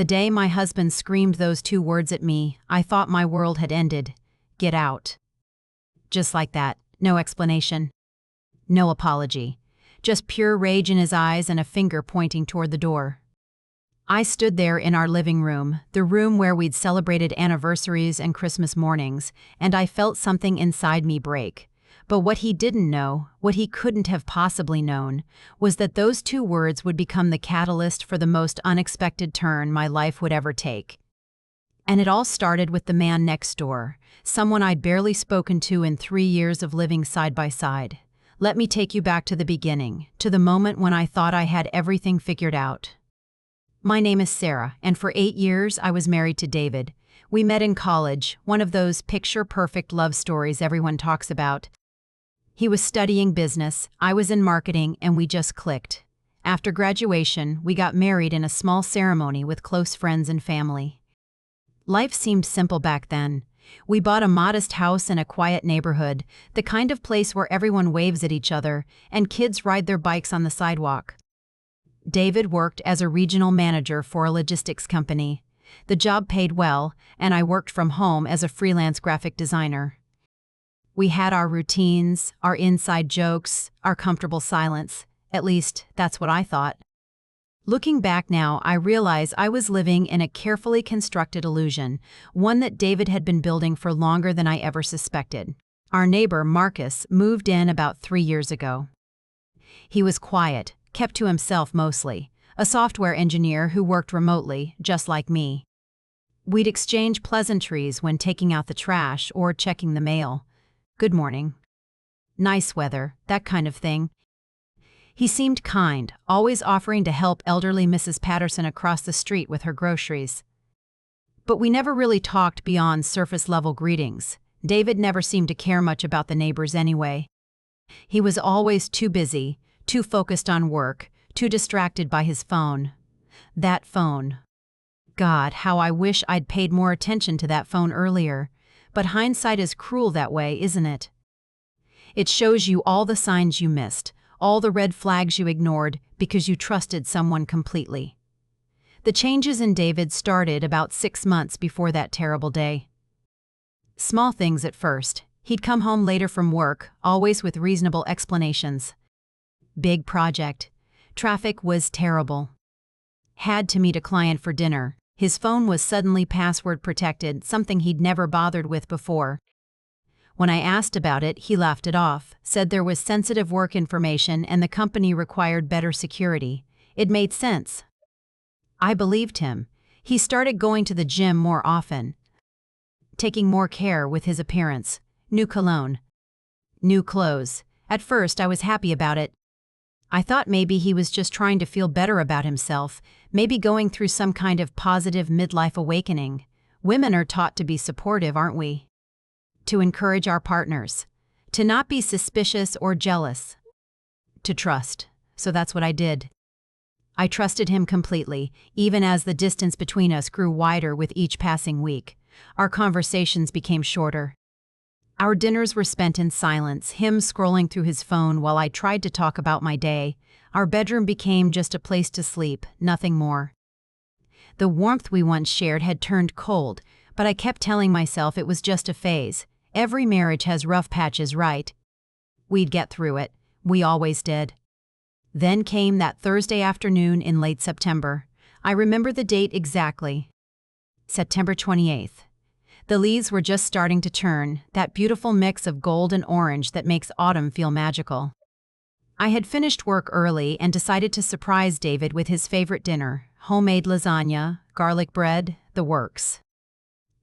The day my husband screamed those two words at me, I thought my world had ended. Get out. Just like that, no explanation. No apology. Just pure rage in his eyes and a finger pointing toward the door. I stood there in our living room, the room where we'd celebrated anniversaries and Christmas mornings, and I felt something inside me break. But what he didn't know, what he couldn't have possibly known, was that those two words would become the catalyst for the most unexpected turn my life would ever take. And it all started with the man next door, someone I'd barely spoken to in 3 years of living side by side. Let me take you back to the beginning, to the moment when I thought I had everything figured out. My name is Sarah, and for 8 years I was married to David. We met in college, one of those picture-perfect love stories everyone talks about. He was studying business, I was in marketing, and we just clicked. After graduation, we got married in a small ceremony with close friends and family. Life seemed simple back then. We bought a modest house in a quiet neighborhood, the kind of place where everyone waves at each other, and kids ride their bikes on the sidewalk. David worked as a regional manager for a logistics company. The job paid well, and I worked from home as a freelance graphic designer. We had our routines, our inside jokes, our comfortable silence. At least, that's what I thought. Looking back now, I realize I was living in a carefully constructed illusion, one that David had been building for longer than I ever suspected. Our neighbor, Marcus, moved in about 3 years ago. He was quiet, kept to himself mostly, a software engineer who worked remotely, just like me. We'd exchange pleasantries when taking out the trash or checking the mail. Good morning. Nice weather, that kind of thing. He seemed kind, always offering to help elderly Mrs. Patterson across the street with her groceries. But we never really talked beyond surface-level greetings. David never seemed to care much about the neighbors anyway. He was always too busy, too focused on work, too distracted by his phone. That phone. God, how I wish I'd paid more attention to that phone earlier. But hindsight is cruel that way, isn't it? It shows you all the signs you missed, all the red flags you ignored because you trusted someone completely. The changes in David started about 6 months before that terrible day. Small things at first. He'd come home later from work, always with reasonable explanations. Big project. Traffic was terrible. Had to meet a client for dinner. His phone was suddenly password protected, something he'd never bothered with before. When I asked about it, he laughed it off, said there was sensitive work information and the company required better security. It made sense. I believed him. He started going to the gym more often, taking more care with his appearance. New cologne. New clothes. At first, I was happy about it. I thought maybe he was just trying to feel better about himself, maybe going through some kind of positive midlife awakening. Women are taught to be supportive, aren't we? To encourage our partners. To not be suspicious or jealous. To trust. So that's what I did. I trusted him completely, even as the distance between us grew wider with each passing week. Our conversations became shorter. Our dinners were spent in silence, him scrolling through his phone while I tried to talk about my day. Our bedroom became just a place to sleep, nothing more. The warmth we once shared had turned cold, but I kept telling myself it was just a phase. Every marriage has rough patches, right? We'd get through it. We always did. Then came that Thursday afternoon in late September. I remember the date exactly. September 28th. The leaves were just starting to turn, that beautiful mix of gold and orange that makes autumn feel magical. I had finished work early and decided to surprise David with his favorite dinner, homemade lasagna, garlic bread, the works.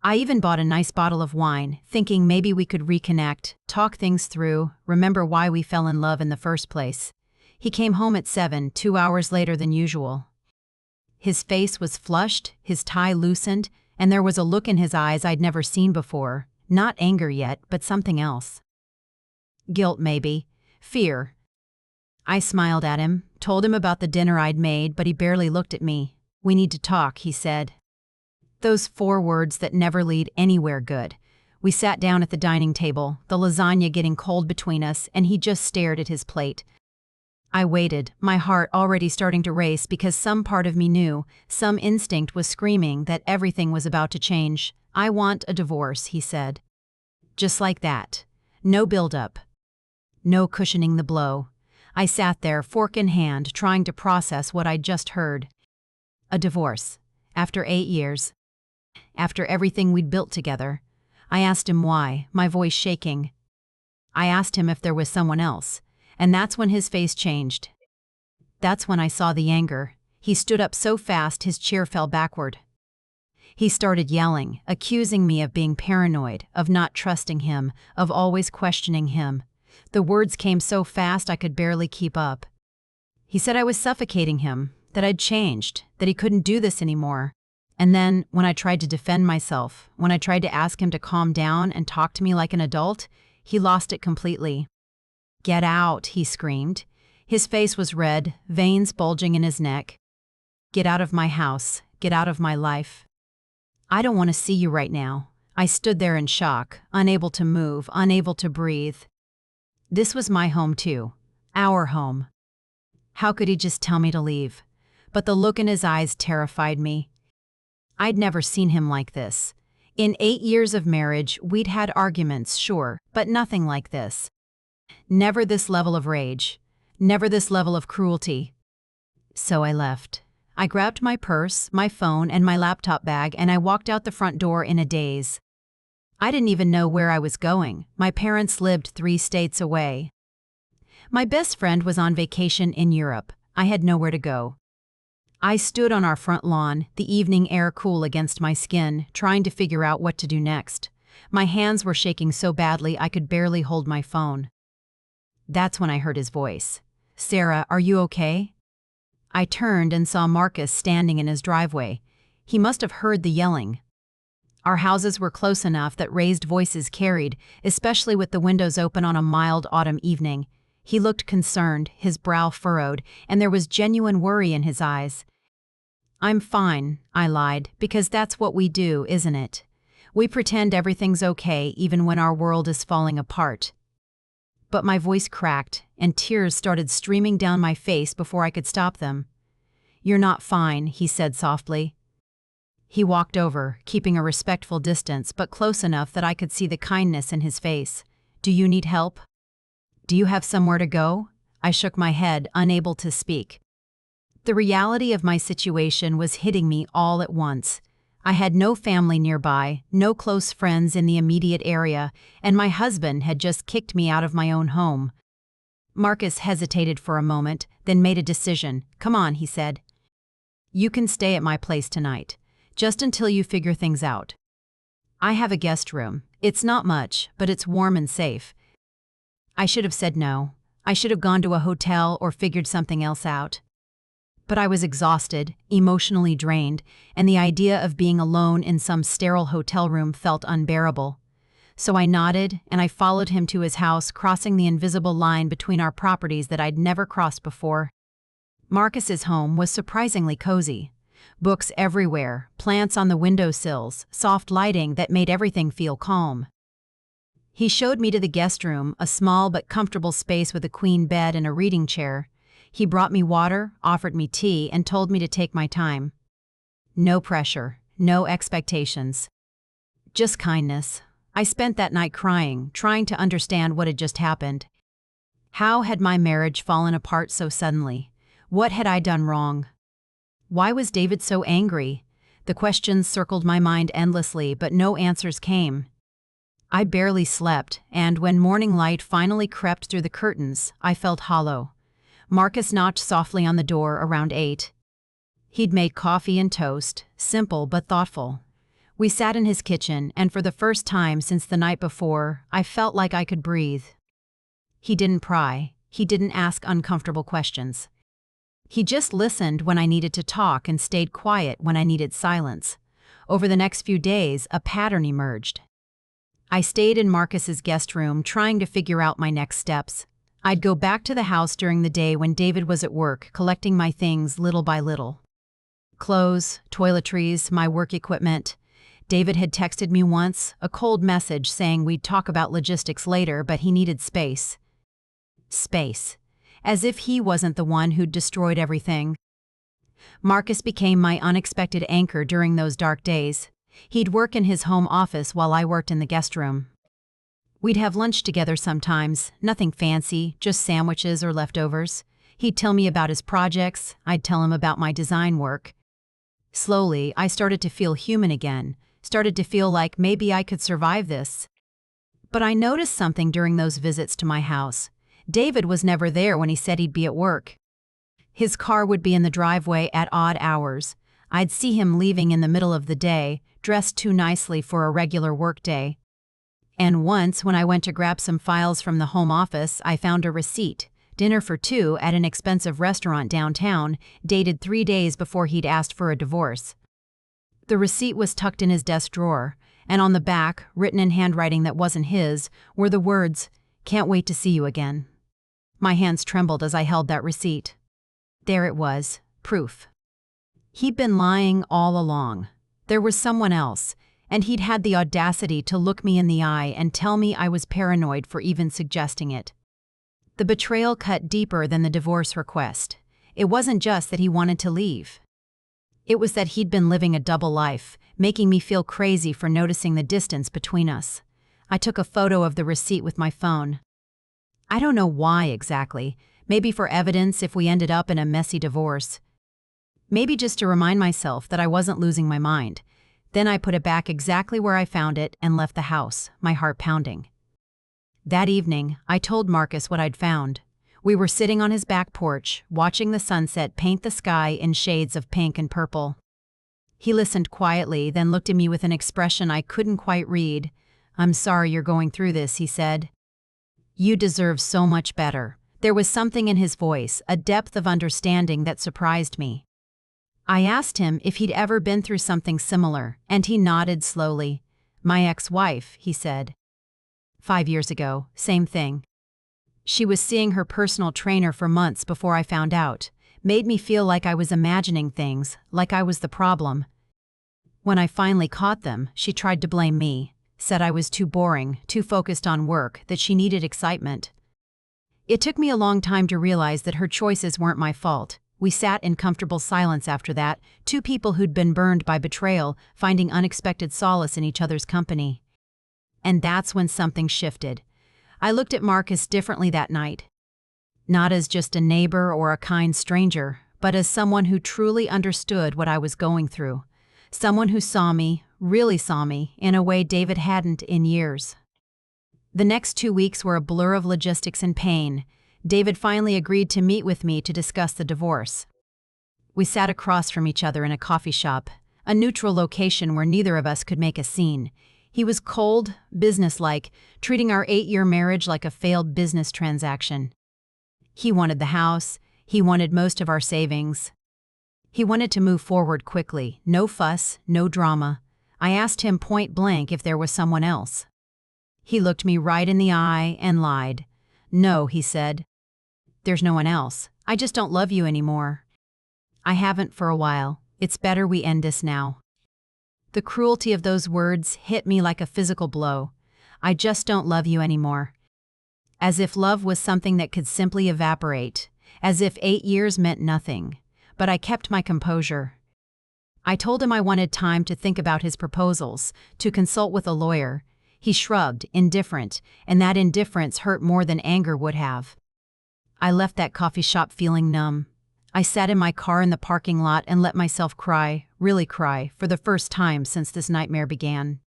I even bought a nice bottle of wine, thinking maybe we could reconnect, talk things through, remember why we fell in love in the first place. He came home at 7, 2 hours later than usual. His face was flushed, his tie loosened, and there was a look in his eyes I'd never seen before. Not anger yet, but something else. Guilt, maybe. Fear. I smiled at him, told him about the dinner I'd made, but he barely looked at me. "We need to talk," he said. Those 4 words that never lead anywhere good. We sat down at the dining table, the lasagna getting cold between us, and he just stared at his plate. I waited, my heart already starting to race because some part of me knew, some instinct was screaming that everything was about to change. "I want a divorce," he said. Just like that. No build-up. No cushioning the blow. I sat there, fork in hand, trying to process what I'd just heard. A divorce. After 8 years. After everything we'd built together. I asked him why, my voice shaking. I asked him if there was someone else, and that's when his face changed. That's when I saw the anger. He stood up so fast his chair fell backward. He started yelling, accusing me of being paranoid, of not trusting him, of always questioning him. The words came so fast I could barely keep up. He said I was suffocating him, that I'd changed, that he couldn't do this anymore. And then, when I tried to defend myself, when I tried to ask him to calm down and talk to me like an adult, he lost it completely. "Get out," he screamed. His face was red, veins bulging in his neck. "Get out of my house. Get out of my life. I don't want to see you right now." I stood there in shock, unable to move, unable to breathe. This was my home too. Our home. How could he just tell me to leave? But the look in his eyes terrified me. I'd never seen him like this. In 8 years of marriage, we'd had arguments, sure, but nothing like this. Never this level of rage. Never this level of cruelty. So I left. I grabbed my purse, my phone, and my laptop bag, and I walked out the front door in a daze. I didn't even know where I was going. My parents lived 3 states away. My best friend was on vacation in Europe. I had nowhere to go. I stood on our front lawn, the evening air cool against my skin, trying to figure out what to do next. My hands were shaking so badly I could barely hold my phone. That's when I heard his voice. "Sarah, are you okay?" I turned and saw Marcus standing in his driveway. He must have heard the yelling. Our houses were close enough that raised voices carried, especially with the windows open on a mild autumn evening. He looked concerned, his brow furrowed, and there was genuine worry in his eyes. "I'm fine," I lied, because that's what we do, isn't it? We pretend everything's okay even when our world is falling apart. But my voice cracked, and tears started streaming down my face before I could stop them. "You're not fine," he said softly. He walked over, keeping a respectful distance, but close enough that I could see the kindness in his face. "Do you need help? Do you have somewhere to go?" I shook my head, unable to speak. The reality of my situation was hitting me all at once. I had no family nearby, no close friends in the immediate area, and my husband had just kicked me out of my own home. Marcus hesitated for a moment, then made a decision. "Come on," he said. "You can stay at my place tonight, just until you figure things out. I have a guest room. It's not much, but it's warm and safe." I should have said no. I should have gone to a hotel or figured something else out. But I was exhausted, emotionally drained, and the idea of being alone in some sterile hotel room felt unbearable. So I nodded, and I followed him to his house, crossing the invisible line between our properties that I'd never crossed before. Marcus's home was surprisingly cozy. Books everywhere, plants on the windowsills, soft lighting that made everything feel calm. He showed me to the guest room, a small but comfortable space with a queen bed and a reading chair. He brought me water, offered me tea, and told me to take my time. No pressure, no expectations. Just kindness. I spent that night crying, trying to understand what had just happened. How had my marriage fallen apart so suddenly? What had I done wrong? Why was David so angry? The questions circled my mind endlessly, but no answers came. I barely slept, and when morning light finally crept through the curtains, I felt hollow. Marcus knocked softly on the door around 8. He'd made coffee and toast, simple but thoughtful. We sat in his kitchen, and for the first time since the night before, I felt like I could breathe. He didn't pry. He didn't ask uncomfortable questions. He just listened when I needed to talk and stayed quiet when I needed silence. Over the next few days, a pattern emerged. I stayed in Marcus's guest room trying to figure out my next steps. I'd go back to the house during the day when David was at work, collecting my things little by little. Clothes, toiletries, my work equipment. David had texted me once, a cold message saying we'd talk about logistics later, but he needed space. Space. as if he wasn't the one who'd destroyed everything. Marcus became my unexpected anchor during those dark days. He'd work in his home office while I worked in the guest room. We'd have lunch together sometimes, nothing fancy, just sandwiches or leftovers. He'd tell me about his projects, I'd tell him about my design work. Slowly, I started to feel human again, started to feel like maybe I could survive this. But I noticed something during those visits to my house. David was never there when he said he'd be at work. His car would be in the driveway at odd hours. I'd see him leaving in the middle of the day, dressed too nicely for a regular work day. And once, when I went to grab some files from the home office, I found a receipt, dinner for two at an expensive restaurant downtown, dated 3 days before he'd asked for a divorce. The receipt was tucked in his desk drawer, and on the back, written in handwriting that wasn't his, were the words, "Can't wait to see you again." My hands trembled as I held that receipt. There it was, proof. He'd been lying all along. There was someone else, and he'd had the audacity to look me in the eye and tell me I was paranoid for even suggesting it. The betrayal cut deeper than the divorce request. It wasn't just that he wanted to leave. It was that he'd been living a double life, making me feel crazy for noticing the distance between us. I took a photo of the receipt with my phone. I don't know why exactly, maybe for evidence if we ended up in a messy divorce. Maybe just to remind myself that I wasn't losing my mind. Then I put it back exactly where I found it and left the house, my heart pounding. That evening, I told Marcus what I'd found. We were sitting on his back porch, watching the sunset paint the sky in shades of pink and purple. He listened quietly, then looked at me with an expression I couldn't quite read. "I'm sorry you're going through this," he said. "You deserve so much better." There was something in his voice, a depth of understanding that surprised me. I asked him if he'd ever been through something similar, and he nodded slowly. "My ex-wife," he said. 5 years ago, same thing. She was seeing her personal trainer for months before I found out. Made me feel like I was imagining things, like I was the problem. When I finally caught them, she tried to blame me, said I was too boring, too focused on work, that she needed excitement. It took me a long time to realize that her choices weren't my fault. We sat in comfortable silence after that, two people who'd been burned by betrayal, finding unexpected solace in each other's company. And that's when something shifted. I looked at Marcus differently that night. Not as just a neighbor or a kind stranger, but as someone who truly understood what I was going through. Someone who saw me, really saw me, in a way David hadn't in years. The next 2 weeks were a blur of logistics and pain. David finally agreed to meet with me to discuss the divorce. We sat across from each other in a coffee shop, a neutral location where neither of us could make a scene. He was cold, businesslike, treating our 8-year marriage like a failed business transaction. He wanted the house. He wanted most of our savings. He wanted to move forward quickly, no fuss, no drama. I asked him point blank if there was someone else. He looked me right in the eye and lied. "No," he said. "There's no one else. I just don't love you anymore." "I haven't for a while. It's better we end this now." The cruelty of those words hit me like a physical blow. "I just don't love you anymore." As if love was something that could simply evaporate. As if 8 years meant nothing. But I kept my composure. I told him I wanted time to think about his proposals, to consult with a lawyer. He shrugged, indifferent, and that indifference hurt more than anger would have. I left that coffee shop feeling numb. I sat in my car in the parking lot and let myself cry, really cry, for the first time since this nightmare began.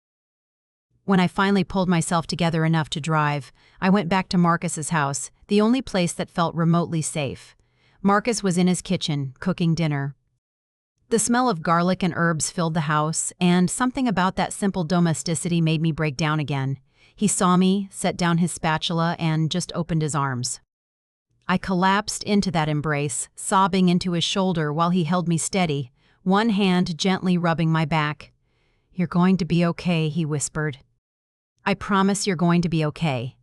When I finally pulled myself together enough to drive, I went back to Marcus's house, the only place that felt remotely safe. Marcus was in his kitchen, cooking dinner. The smell of garlic and herbs filled the house, and something about that simple domesticity made me break down again. He saw me, set down his spatula, and just opened his arms. I collapsed into that embrace, sobbing into his shoulder while he held me steady, one hand gently rubbing my back. "You're going to be okay," he whispered. "I promise you're going to be okay."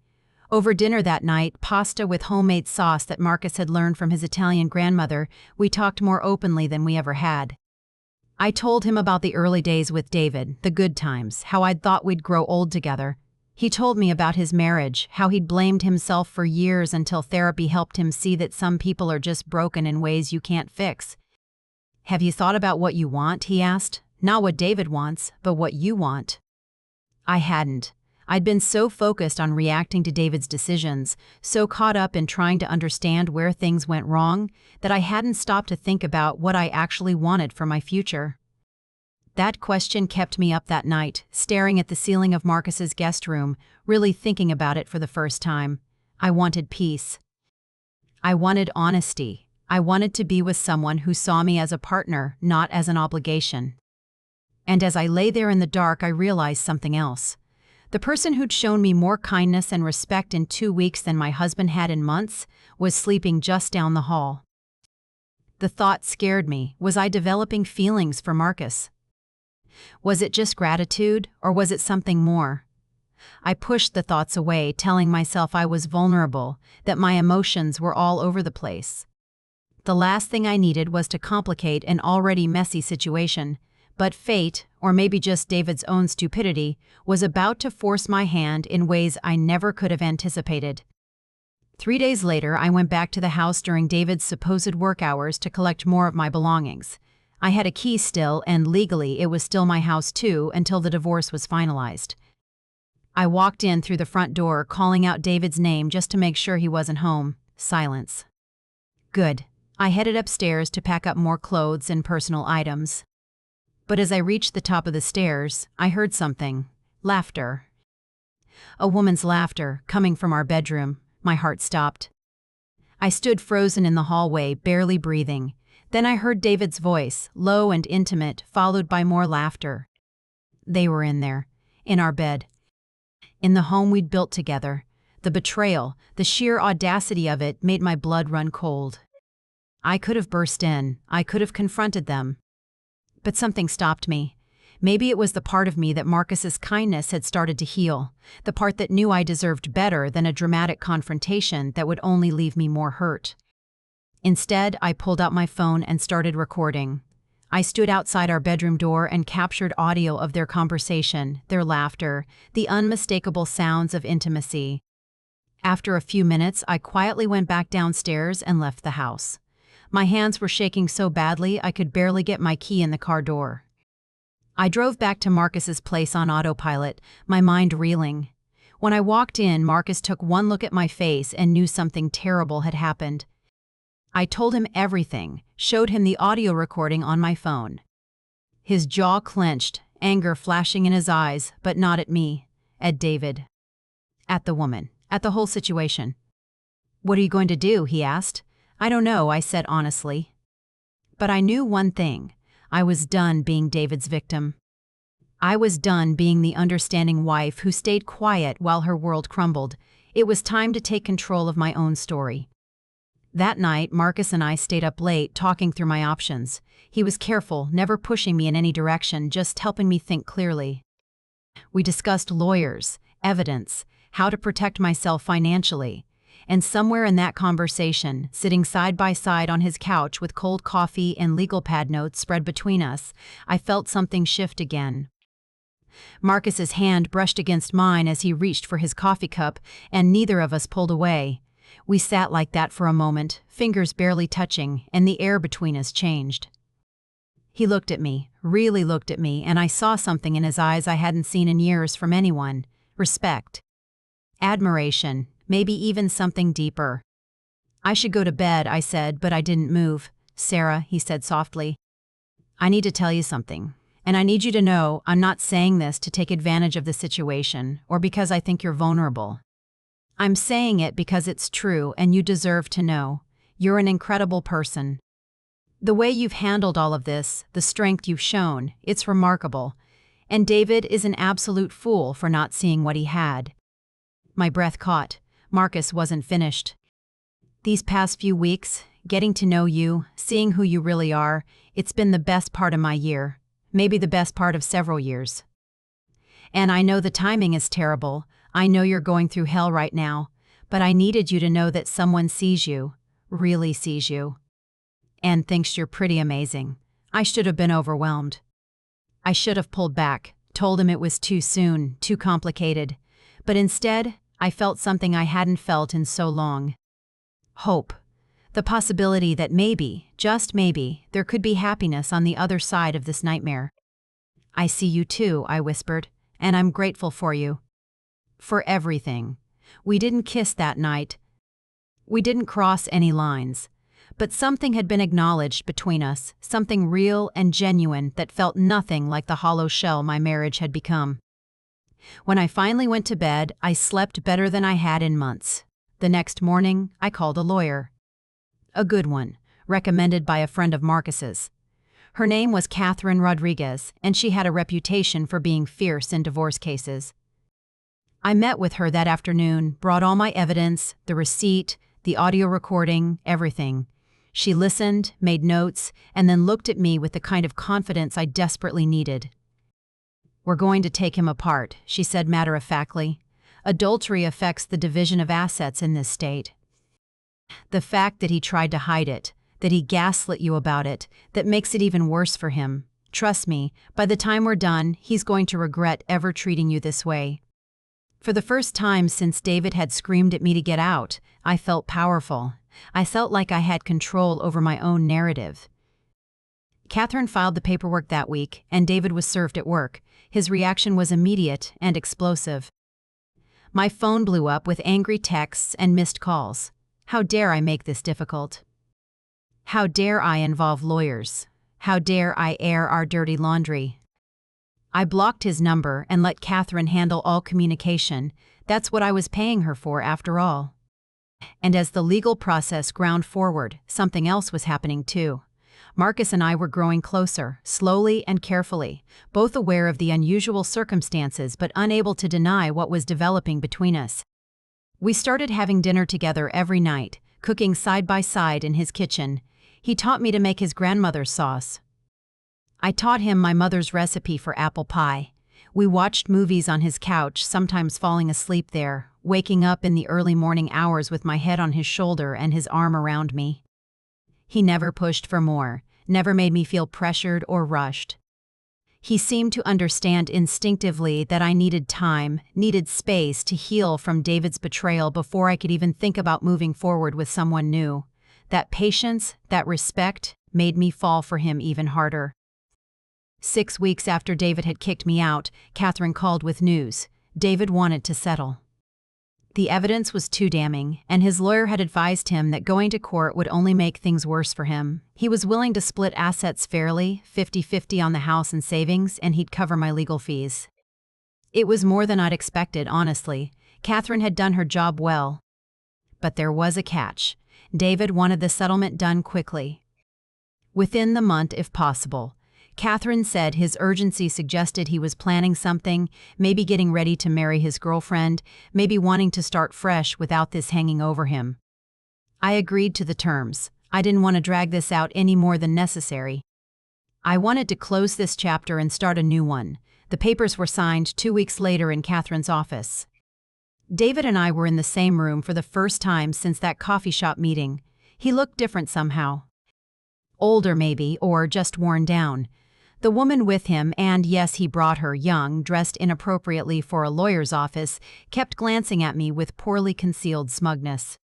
Over dinner that night, pasta with homemade sauce that Marcus had learned from his Italian grandmother, we talked more openly than we ever had. I told him about the early days with David, the good times, how I'd thought we'd grow old together. He told me about his marriage, how he'd blamed himself for years until therapy helped him see that some people are just broken in ways you can't fix. "Have you thought about what you want?" he asked. "Not what David wants, but what you want." I hadn't. I'd been so focused on reacting to David's decisions, so caught up in trying to understand where things went wrong, that I hadn't stopped to think about what I actually wanted for my future. That question kept me up that night, staring at the ceiling of Marcus's guest room, really thinking about it for the first time. I wanted peace. I wanted honesty. I wanted to be with someone who saw me as a partner, not as an obligation. And as I lay there in the dark, I realized something else. The person who'd shown me more kindness and respect in 2 weeks than my husband had in months was sleeping just down the hall. The thought scared me. Was I developing feelings for Marcus? Was it just gratitude, or was it something more? I pushed the thoughts away, telling myself I was vulnerable, that my emotions were all over the place. The last thing I needed was to complicate an already messy situation, but fate, or maybe just David's own stupidity, was about to force my hand in ways I never could have anticipated. 3 days later, I went back to the house during David's supposed work hours to collect more of my belongings. I had a key still, and legally it was still my house too until the divorce was finalized. I walked in through the front door, calling out David's name just to make sure he wasn't home. Silence. Good. I headed upstairs to pack up more clothes and personal items. But as I reached the top of the stairs, I heard something. Laughter. A woman's laughter, coming from our bedroom. My heart stopped. I stood frozen in the hallway, barely breathing. Then I heard David's voice, low and intimate, followed by more laughter. They were in there, in our bed. In the home we'd built together. The betrayal, the sheer audacity of it made my blood run cold. I could have burst in. I could have confronted them. But something stopped me. Maybe it was the part of me that Marcus's kindness had started to heal, the part that knew I deserved better than a dramatic confrontation that would only leave me more hurt. Instead, I pulled out my phone and started recording. I stood outside our bedroom door and captured audio of their conversation, their laughter, the unmistakable sounds of intimacy. After a few minutes, I quietly went back downstairs and left the house. My hands were shaking so badly I could barely get my key in the car door. I drove back to Marcus's place on autopilot, my mind reeling. When I walked in, Marcus took one look at my face and knew something terrible had happened. I told him everything, showed him the audio recording on my phone. His jaw clenched, anger flashing in his eyes, but not at me, at David. At the woman, at the whole situation. "What are you going to do?" he asked. "I don't know," I said honestly. But I knew one thing. I was done being David's victim. I was done being the understanding wife who stayed quiet while her world crumbled. It was time to take control of my own story. That night, Marcus and I stayed up late talking through my options. He was careful, never pushing me in any direction, just helping me think clearly. We discussed lawyers, evidence, how to protect myself financially. And somewhere in that conversation, sitting side by side on his couch with cold coffee and legal pad notes spread between us, I felt something shift again. Marcus's hand brushed against mine as he reached for his coffee cup, and neither of us pulled away. We sat like that for a moment, fingers barely touching, and the air between us changed. He looked at me, really looked at me, and I saw something in his eyes I hadn't seen in years from anyone. Respect. Admiration. Maybe even something deeper. "I should go to bed," I said, but I didn't move. "Sarah," he said softly, "I need to tell you something. And I need you to know I'm not saying this to take advantage of the situation or because I think you're vulnerable. I'm saying it because it's true and you deserve to know. You're an incredible person. The way you've handled all of this, the strength you've shown, it's remarkable. And David is an absolute fool for not seeing what he had." My breath caught. Marcus wasn't finished. "These past few weeks, getting to know you, seeing who you really are, it's been the best part of my year, maybe the best part of several years. And I know the timing is terrible, I know you're going through hell right now, but I needed you to know that someone sees you, really sees you, and thinks you're pretty amazing. I should have been overwhelmed. I should have pulled back, told him it was too soon, too complicated. But instead, I felt something I hadn't felt in so long. Hope. The possibility that maybe, just maybe, there could be happiness on the other side of this nightmare. "I see you too," I whispered, "and I'm grateful for you. For everything. We didn't kiss that night. We didn't cross any lines. But something had been acknowledged between us, something real and genuine that felt nothing like the hollow shell my marriage had become." When I finally went to bed, I slept better than I had in months. The next morning, I called a lawyer. A good one, recommended by a friend of Marcus's. Her name was Catherine Rodriguez, and she had a reputation for being fierce in divorce cases. I met with her that afternoon, brought all my evidence, the receipt, the audio recording, everything. She listened, made notes, and then looked at me with the kind of confidence I desperately needed. "We're going to take him apart," she said matter-of-factly. "Adultery affects the division of assets in this state. The fact that he tried to hide it, that he gaslit you about it, that makes it even worse for him. Trust me, by the time we're done, he's going to regret ever treating you this way." For the first time since David had screamed at me to get out, I felt powerful. I felt like I had control over my own narrative. Catherine filed the paperwork that week, and David was served at work. His reaction was immediate and explosive. My phone blew up with angry texts and missed calls. How dare I make this difficult? How dare I involve lawyers? How dare I air our dirty laundry? I blocked his number and let Catherine handle all communication. That's what I was paying her for, after all. And as the legal process ground forward, something else was happening too. Marcus and I were growing closer, slowly and carefully, both aware of the unusual circumstances but unable to deny what was developing between us. We started having dinner together every night, cooking side by side in his kitchen. He taught me to make his grandmother's sauce. I taught him my mother's recipe for apple pie. We watched movies on his couch, sometimes falling asleep there, waking up in the early morning hours with my head on his shoulder and his arm around me. He never pushed for more, never made me feel pressured or rushed. He seemed to understand instinctively that I needed time, needed space to heal from David's betrayal before I could even think about moving forward with someone new. That patience, that respect, made me fall for him even harder. 6 weeks after David had kicked me out, Catherine called with news. David wanted to settle. The evidence was too damning, and his lawyer had advised him that going to court would only make things worse for him. He was willing to split assets fairly, 50-50 on the house and savings, and he'd cover my legal fees. It was more than I'd expected, honestly. Catherine had done her job well. But there was a catch. David wanted the settlement done quickly. Within the month, if possible. Catherine said his urgency suggested he was planning something, maybe getting ready to marry his girlfriend, maybe wanting to start fresh without this hanging over him. I agreed to the terms. I didn't want to drag this out any more than necessary. I wanted to close this chapter and start a new one. The papers were signed 2 weeks later in Catherine's office. David and I were in the same room for the first time since that coffee shop meeting. He looked different somehow. Older maybe, or just worn down. The woman with him, and yes, he brought her, young, dressed inappropriately for a lawyer's office, kept glancing at me with poorly concealed smugness.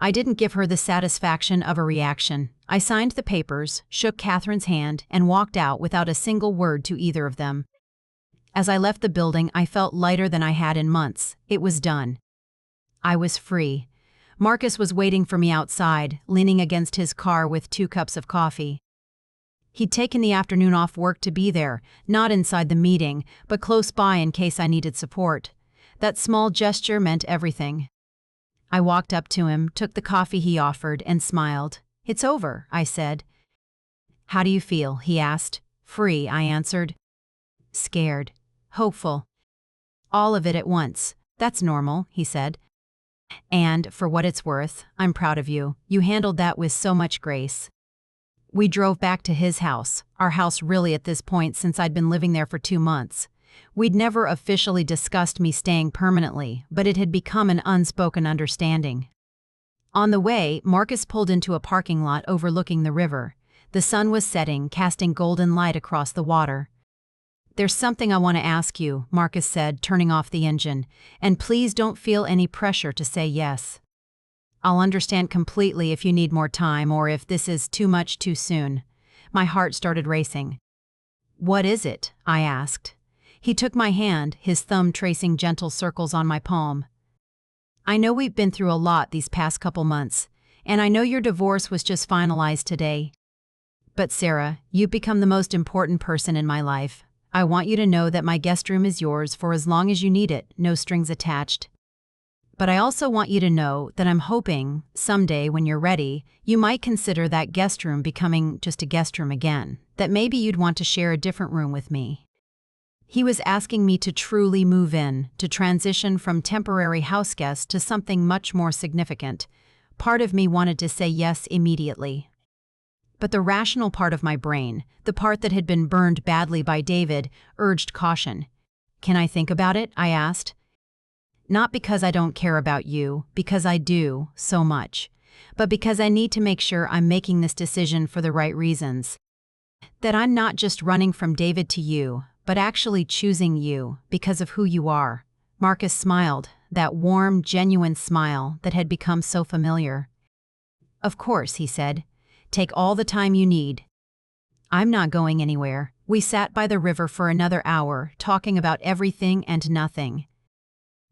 I didn't give her the satisfaction of a reaction. I signed the papers, shook Catherine's hand, and walked out without a single word to either of them. As I left the building, I felt lighter than I had in months. It was done. I was free. Marcus was waiting for me outside, leaning against his car with 2 cups of coffee. He'd taken the afternoon off work to be there, not inside the meeting, but close by in case I needed support. That small gesture meant everything. I walked up to him, took the coffee he offered, and smiled. "It's over," I said. "How do you feel?" he asked. "Free," I answered. "Scared. Hopeful. All of it at once. That's normal," he said. "And, for what it's worth, I'm proud of you. You handled that with so much grace." We drove back to his house, our house really at this point since I'd been living there for 2 months. We'd never officially discussed me staying permanently, but it had become an unspoken understanding. On the way, Marcus pulled into a parking lot overlooking the river. The sun was setting, casting golden light across the water. "There's something I want to ask you," Marcus said, turning off the engine, "and please don't feel any pressure to say yes. I'll understand completely if you need more time or if this is too much too soon." My heart started racing. "What is it?" I asked. He took my hand, his thumb tracing gentle circles on my palm. "I know we've been through a lot these past couple months, and I know your divorce was just finalized today. But Sarah, you've become the most important person in my life. I want you to know that my guest room is yours for as long as you need it, no strings attached. But I also want you to know that I'm hoping, someday when you're ready, you might consider that guest room becoming just a guest room again, that maybe you'd want to share a different room with me." He was asking me to truly move in, to transition from temporary houseguest to something much more significant. Part of me wanted to say yes immediately. But the rational part of my brain, the part that had been burned badly by David, urged caution. "Can I think about it?" I asked. "Not because I don't care about you, because I do, so much, but because I need to make sure I'm making this decision for the right reasons. That I'm not just running from David to you, but actually choosing you because of who you are." Marcus smiled, that warm, genuine smile that had become so familiar. "Of course," he said. "Take all the time you need. I'm not going anywhere." We sat by the river for another hour, talking about everything and nothing.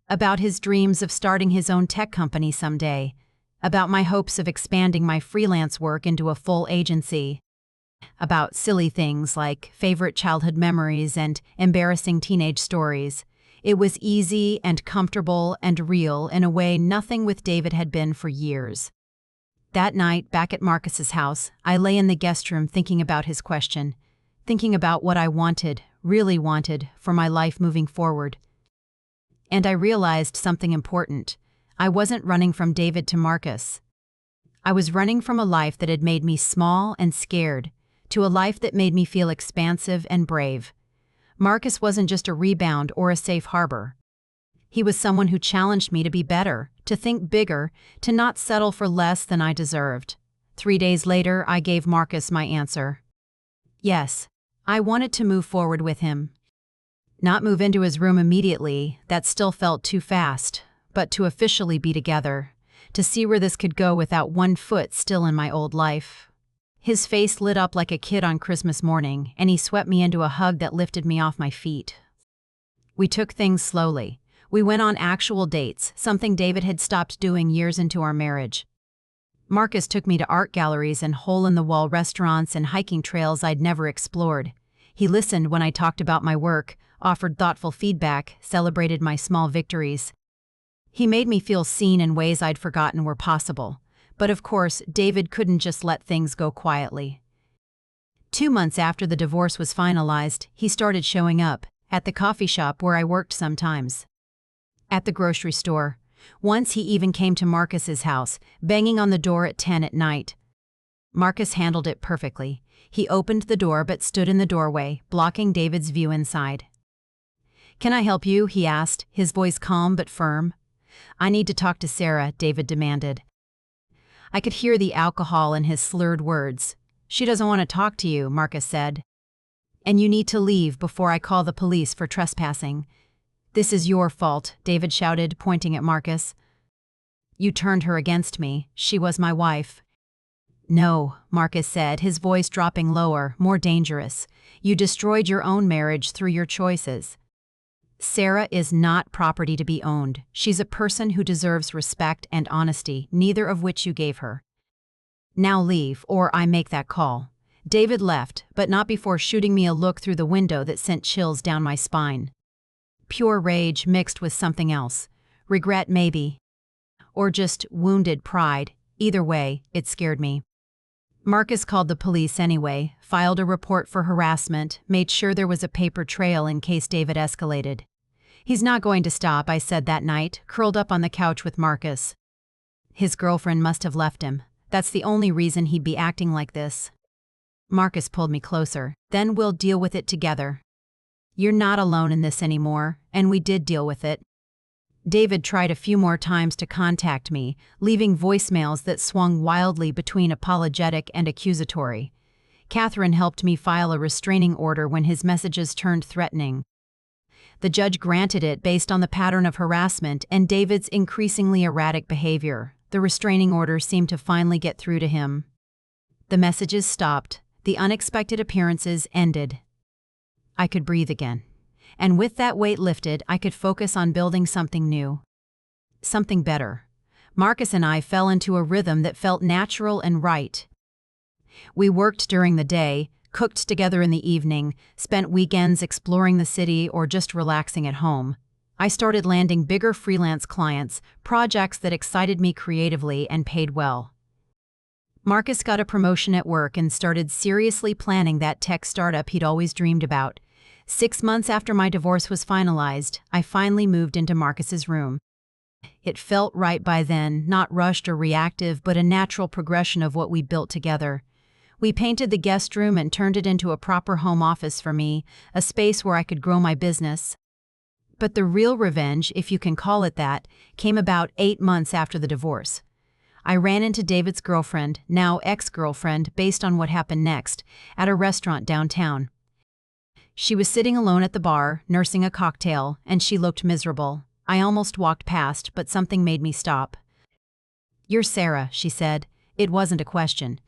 About his dreams of starting his own tech company someday. About my hopes of expanding my freelance work into a full agency. About silly things like favorite childhood memories and embarrassing teenage stories. It was easy and comfortable and real in a way nothing with David had been for years. That night, back at Marcus's house, I lay in the guest room thinking about his question, thinking about what I wanted, really wanted, for my life moving forward. And I realized something important. I wasn't running from David to Marcus. I was running from a life that had made me small and scared, to a life that made me feel expansive and brave. Marcus wasn't just a rebound or a safe harbor. He was someone who challenged me to be better, to think bigger, to not settle for less than I deserved. 3 days later, I gave Marcus my answer. Yes, I wanted to move forward with him. Not move into his room immediately, that still felt too fast, but to officially be together, to see where this could go without one foot still in my old life. His face lit up like a kid on Christmas morning, and he swept me into a hug that lifted me off my feet. We took things slowly. We went on actual dates, something David had stopped doing years into our marriage. Marcus took me to art galleries and hole-in-the-wall restaurants and hiking trails I'd never explored. He listened when I talked about my work, offered thoughtful feedback, celebrated my small victories. He made me feel seen in ways I'd forgotten were possible. But of course, David couldn't just let things go quietly. 2 months after the divorce was finalized, he started showing up, at the coffee shop where I worked sometimes. At the grocery store. Once he even came to Marcus's house, banging on the door at 10 at night. Marcus handled it perfectly. He opened the door but stood in the doorway, blocking David's view inside. "Can I help you?" he asked, his voice calm but firm. "I need to talk to Sarah," David demanded. I could hear the alcohol in his slurred words. "She doesn't want to talk to you," Marcus said. "And you need to leave before I call the police for trespassing." "This is your fault," David shouted, pointing at Marcus. "You turned her against me. She was my wife." "No," Marcus said, his voice dropping lower, more dangerous. "You destroyed your own marriage through your choices. Sarah is not property to be owned. She's a person who deserves respect and honesty, neither of which you gave her. Now leave, or I make that call." David left, but not before shooting me a look through the window that sent chills down my spine. Pure rage mixed with something else. Regret, maybe. Or just wounded pride. Either way, it scared me. Marcus called the police anyway, filed a report for harassment, made sure there was a paper trail in case David escalated. "He's not going to stop," I said that night, curled up on the couch with Marcus. "His girlfriend must have left him. That's the only reason he'd be acting like this." Marcus pulled me closer. "Then we'll deal with it together. You're not alone in this anymore, and we did deal with it." David tried a few more times to contact me, leaving voicemails that swung wildly between apologetic and accusatory. Catherine helped me file a restraining order when his messages turned threatening. The judge granted it based on the pattern of harassment and David's increasingly erratic behavior. The restraining order seemed to finally get through to him. The messages stopped. The unexpected appearances ended. I could breathe again. And with that weight lifted, I could focus on building something new. Something better. Marcus and I fell into a rhythm that felt natural and right. We worked during the day, cooked together in the evening, spent weekends exploring the city or just relaxing at home. I started landing bigger freelance clients, projects that excited me creatively and paid well. Marcus got a promotion at work and started seriously planning that tech startup he'd always dreamed about. 6 months after my divorce was finalized, I finally moved into Marcus's room. It felt right by then, not rushed or reactive, but a natural progression of what we built together. We painted the guest room and turned it into a proper home office for me, a space where I could grow my business. But the real revenge, if you can call it that, came about 8 months after the divorce. I ran into David's girlfriend, now ex-girlfriend, based on what happened next, at a restaurant downtown. She was sitting alone at the bar, nursing a cocktail, and she looked miserable. I almost walked past, but something made me stop. "You're Sarah," she said. It wasn't a question.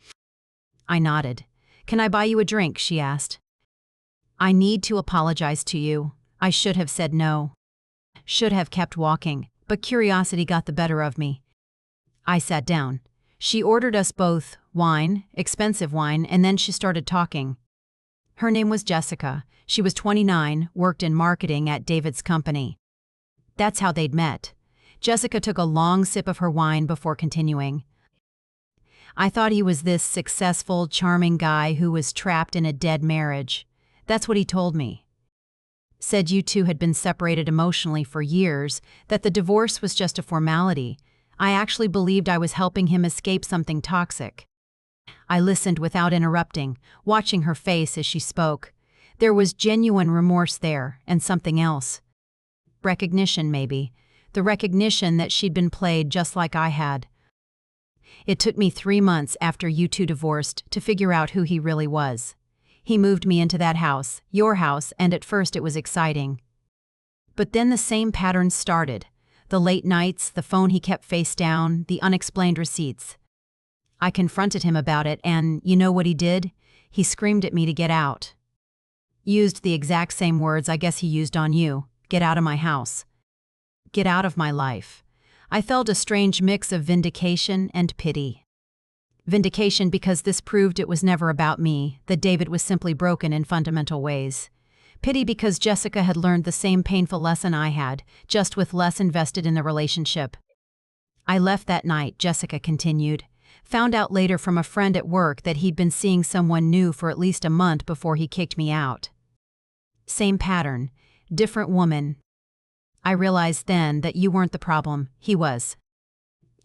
I nodded. "Can I buy you a drink?" she asked. "I need to apologize to you. I should have said no. Should have kept walking, but curiosity got the better of me." I sat down. She ordered us both wine, expensive wine, and then she started talking. Her name was Jessica. She was 29, worked in marketing at David's company. That's how they'd met. Jessica took a long sip of her wine before continuing. "I thought he was this successful, charming guy who was trapped in a dead marriage. That's what he told me. Said you two had been separated emotionally for years, that the divorce was just a formality. I actually believed I was helping him escape something toxic." I listened without interrupting, watching her face as she spoke. There was genuine remorse there, and something else. Recognition, maybe. The recognition that she'd been played just like I had. "It took me 3 months after you two divorced to figure out who he really was. He moved me into that house, your house, and at first it was exciting. But then the same patterns started. The late nights, the phone he kept face down, the unexplained receipts. I confronted him about it and, you know what he did? He screamed at me to get out. Used the exact same words I guess he used on you. Get out of my house. Get out of my life." I felt a strange mix of vindication and pity. Vindication because this proved it was never about me, that David was simply broken in fundamental ways. Pity because Jessica had learned the same painful lesson I had, just with less invested in the relationship. "I left that night," Jessica continued. "Found out later from a friend at work that he'd been seeing someone new for at least a month before he kicked me out. Same pattern, different woman. I realized then that you weren't the problem, he was.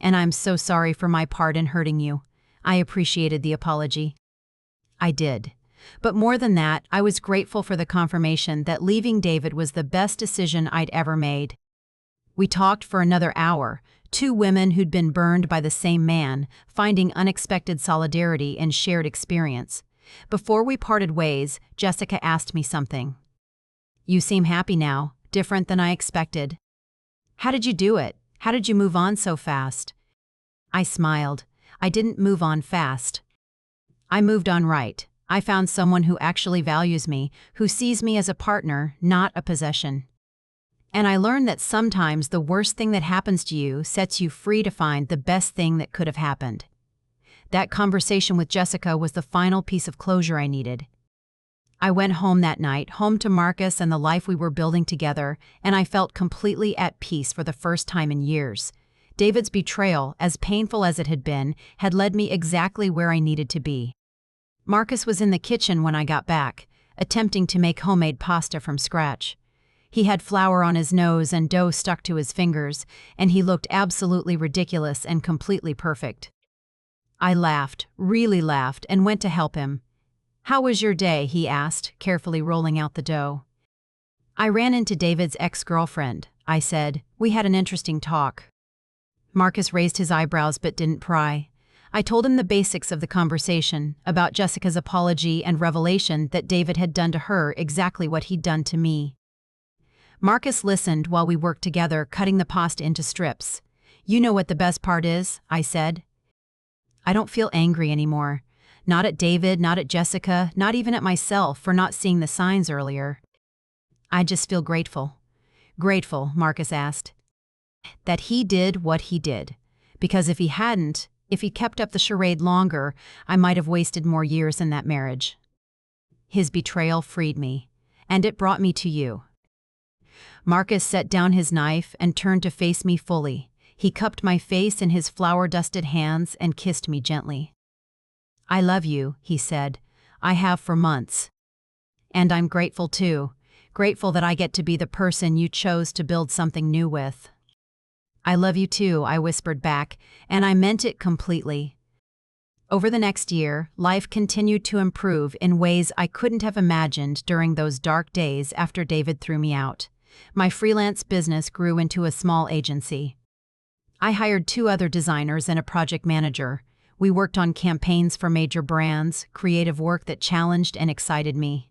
And I'm so sorry for my part in hurting you." I appreciated the apology. I did. But more than that, I was grateful for the confirmation that leaving David was the best decision I'd ever made. We talked for another hour, two women who'd been burned by the same man, finding unexpected solidarity and shared experience. Before we parted ways, Jessica asked me something. "You seem happy now, different than I expected. How did you do it? How did you move on so fast?" I smiled. I didn't move on fast. I moved on right. I found someone who actually values me, who sees me as a partner, not a possession. And I learned that sometimes the worst thing that happens to you sets you free to find the best thing that could have happened. That conversation with Jessica was the final piece of closure I needed. I went home that night, home to Marcus and the life we were building together, and I felt completely at peace for the first time in years. David's betrayal, as painful as it had been, had led me exactly where I needed to be. Marcus was in the kitchen when I got back, attempting to make homemade pasta from scratch. He had flour on his nose and dough stuck to his fingers, and he looked absolutely ridiculous and completely perfect. I laughed, really laughed, and went to help him. "How was your day?" he asked, carefully rolling out the dough. "I ran into David's ex-girlfriend," I said. "We had an interesting talk." Marcus raised his eyebrows but didn't pry. I told him the basics of the conversation, about Jessica's apology and revelation that David had done to her exactly what he'd done to me. Marcus listened while we worked together, cutting the pasta into strips. "You know what the best part is," I said. "I don't feel angry anymore. Not at David, not at Jessica, not even at myself for not seeing the signs earlier. I just feel grateful." "Grateful," Marcus asked. "That he did what he did. Because if he hadn't, if he'd kept up the charade longer, I might have wasted more years in that marriage. His betrayal freed me, and it brought me to you." Marcus set down his knife and turned to face me fully. He cupped my face in his flour-dusted hands and kissed me gently. "I love you," he said. "I have for months. And I'm grateful too. Grateful that I get to be the person you chose to build something new with." "I love you too," I whispered back, and I meant it completely. Over the next year, life continued to improve in ways I couldn't have imagined during those dark days after David threw me out. My freelance business grew into a small agency. I hired 2 other designers and a project manager. We worked on campaigns for major brands, creative work that challenged and excited me.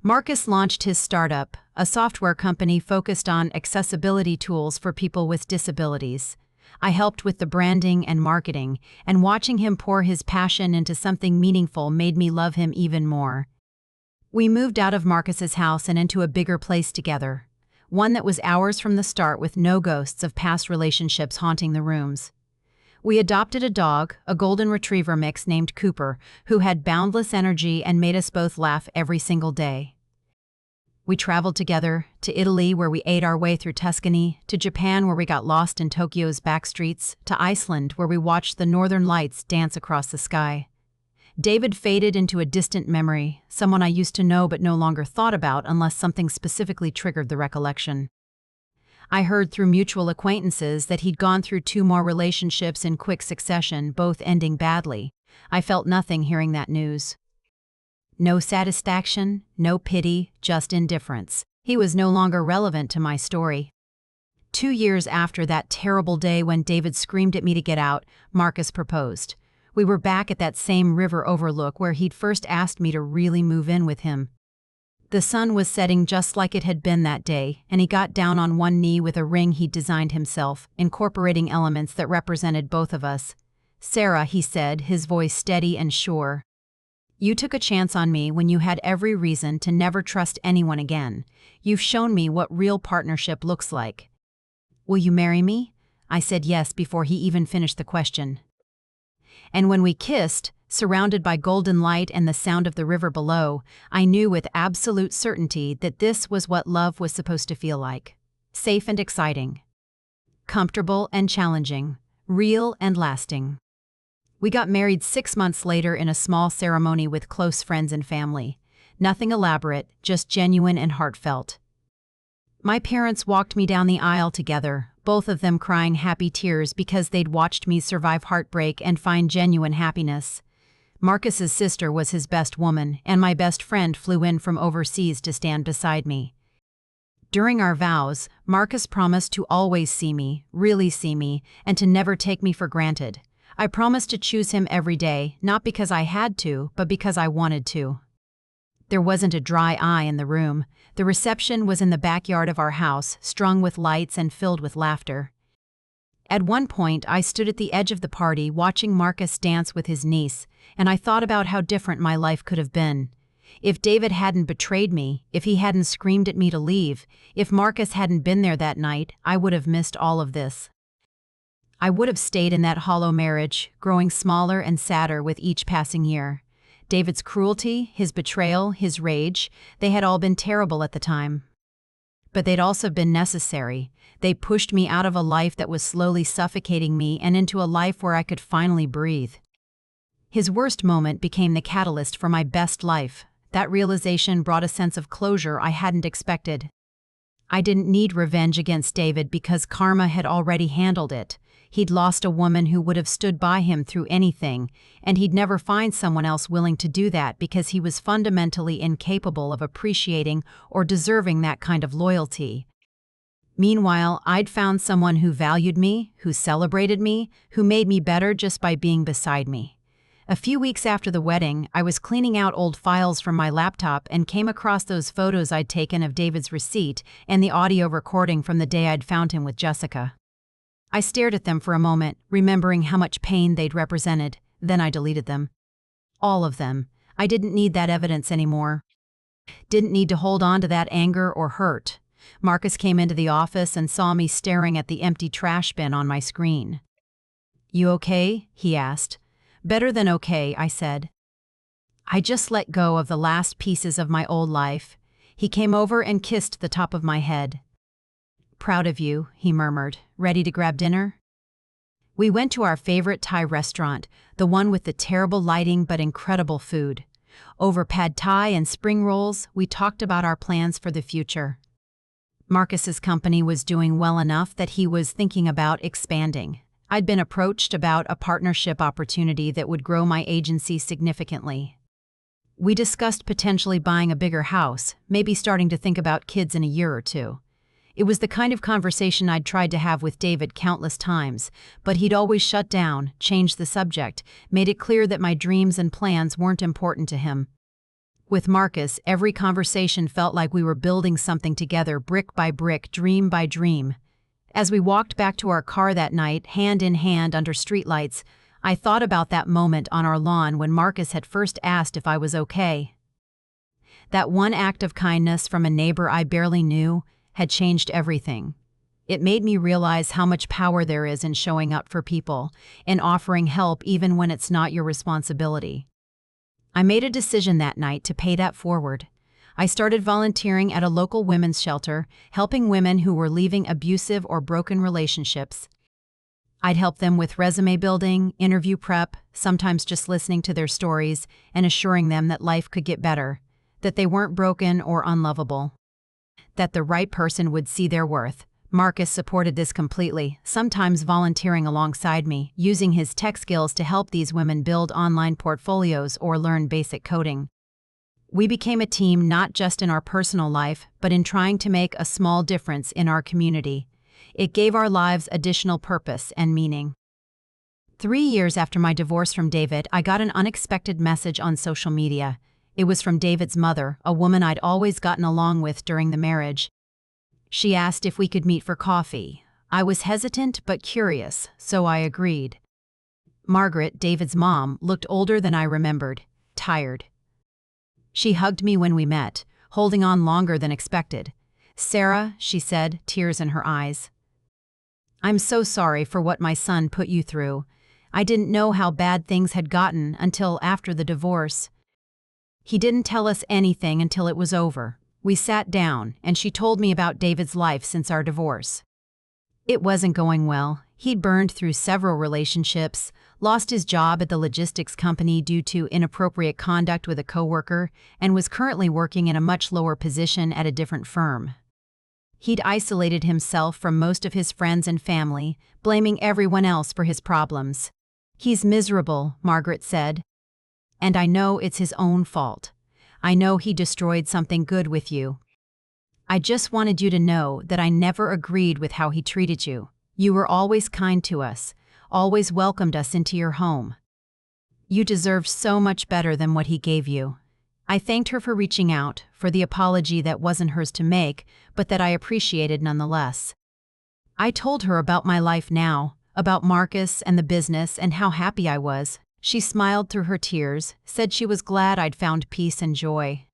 Marcus launched his startup, a software company focused on accessibility tools for people with disabilities. I helped with the branding and marketing, and watching him pour his passion into something meaningful made me love him even more. We moved out of Marcus's house and into a bigger place together, one that was ours from the start with no ghosts of past relationships haunting the rooms. We adopted a dog, a golden retriever mix named Cooper, who had boundless energy and made us both laugh every single day. We traveled together, to Italy where we ate our way through Tuscany, to Japan where we got lost in Tokyo's back streets, to Iceland where we watched the northern lights dance across the sky. David faded into a distant memory, someone I used to know but no longer thought about unless something specifically triggered the recollection. I heard through mutual acquaintances that he'd gone through 2 more relationships in quick succession, both ending badly. I felt nothing hearing that news. No satisfaction, no pity, just indifference. He was no longer relevant to my story. 2 years after that terrible day when David screamed at me to get out, Marcus proposed. We were back at that same river overlook where he'd first asked me to really move in with him. The sun was setting just like it had been that day, and he got down on one knee with a ring he'd designed himself, incorporating elements that represented both of us. "Sarah," he said, his voice steady and sure. "You took a chance on me when you had every reason to never trust anyone again. You've shown me what real partnership looks like. Will you marry me?" I said yes before he even finished the question. And when we kissed, surrounded by golden light and the sound of the river below, I knew with absolute certainty that this was what love was supposed to feel like. Safe and exciting. Comfortable and challenging. Real and lasting. We got married 6 months later in a small ceremony with close friends and family. Nothing elaborate, just genuine and heartfelt. My parents walked me down the aisle together, both of them crying happy tears because they'd watched me survive heartbreak and find genuine happiness. Marcus's sister was his best woman, and my best friend flew in from overseas to stand beside me. During our vows, Marcus promised to always see me, really see me, and to never take me for granted. I promised to choose him every day, not because I had to, but because I wanted to. There wasn't a dry eye in the room. The reception was in the backyard of our house, strung with lights and filled with laughter. At one point, I stood at the edge of the party watching Marcus dance with his niece, and I thought about how different my life could have been. If David hadn't betrayed me, if he hadn't screamed at me to leave, if Marcus hadn't been there that night, I would have missed all of this. I would have stayed in that hollow marriage, growing smaller and sadder with each passing year. David's cruelty, his betrayal, his rage, they had all been terrible at the time. But they'd also been necessary. They pushed me out of a life that was slowly suffocating me and into a life where I could finally breathe. His worst moment became the catalyst for my best life. That realization brought a sense of closure I hadn't expected. I didn't need revenge against David because karma had already handled it. He'd lost a woman who would have stood by him through anything, and he'd never find someone else willing to do that because he was fundamentally incapable of appreciating or deserving that kind of loyalty. Meanwhile, I'd found someone who valued me, who celebrated me, who made me better just by being beside me. A few weeks after the wedding, I was cleaning out old files from my laptop and came across those photos I'd taken of David's receipt and the audio recording from the day I'd found him with Jessica. I stared at them for a moment, remembering how much pain they'd represented. Then I deleted them. All of them. I didn't need that evidence anymore. Didn't need to hold on to that anger or hurt. Marcus came into the office and saw me staring at the empty trash bin on my screen. "You okay?" he asked. "Better than okay," I said. I just let go of the last pieces of my old life. He came over and kissed the top of my head. "Proud of you," he murmured. "Ready to grab dinner?" We went to our favorite Thai restaurant, the one with the terrible lighting but incredible food. Over pad thai and spring rolls, we talked about our plans for the future. Marcus's company was doing well enough that he was thinking about expanding. I'd been approached about a partnership opportunity that would grow my agency significantly. We discussed potentially buying a bigger house, maybe starting to think about kids in a year or two. It was the kind of conversation I'd tried to have with David countless times, but he'd always shut down, changed the subject, made it clear that my dreams and plans weren't important to him. With Marcus, every conversation felt like we were building something together, brick by brick, dream by dream. As we walked back to our car that night, hand in hand under streetlights, I thought about that moment on our lawn when Marcus had first asked if I was okay. That one act of kindness from a neighbor I barely knew had changed everything. It made me realize how much power there is in showing up for people and offering help even when it's not your responsibility. I made a decision that night to pay that forward. I started volunteering at a local women's shelter, helping women who were leaving abusive or broken relationships. I'd help them with resume building, interview prep, sometimes just listening to their stories and assuring them that life could get better, that they weren't broken or unlovable, that the right person would see their worth. Marcus supported this completely, sometimes volunteering alongside me, using his tech skills to help these women build online portfolios or learn basic coding. We became a team not just in our personal life, but in trying to make a small difference in our community. It gave our lives additional purpose and meaning. 3 years after my divorce from David, I got an unexpected message on social media. It was from David's mother, a woman I'd always gotten along with during the marriage. She asked if we could meet for coffee. I was hesitant but curious, so I agreed. Margaret, David's mom, looked older than I remembered, tired. She hugged me when we met, holding on longer than expected. "Sarah," she said, tears in her eyes. "I'm so sorry for what my son put you through. I didn't know how bad things had gotten until after the divorce. He didn't tell us anything until it was over. We sat down, and she told me about David's life since our divorce. It wasn't going well. He'd burned through several relationships, lost his job at the logistics company due to inappropriate conduct with a coworker, and was currently working in a much lower position at a different firm. He'd isolated himself from most of his friends and family, blaming everyone else for his problems. He's miserable," Margaret said. "And I know it's his own fault. I know he destroyed something good with you. I just wanted you to know that I never agreed with how he treated you. You were always kind to us, always welcomed us into your home. You deserved so much better than what he gave you." I thanked her for reaching out, for the apology that wasn't hers to make, but that I appreciated nonetheless. I told her about my life now, about Marcus and the business and how happy I was. She smiled through her tears, said she was glad I'd found peace and joy.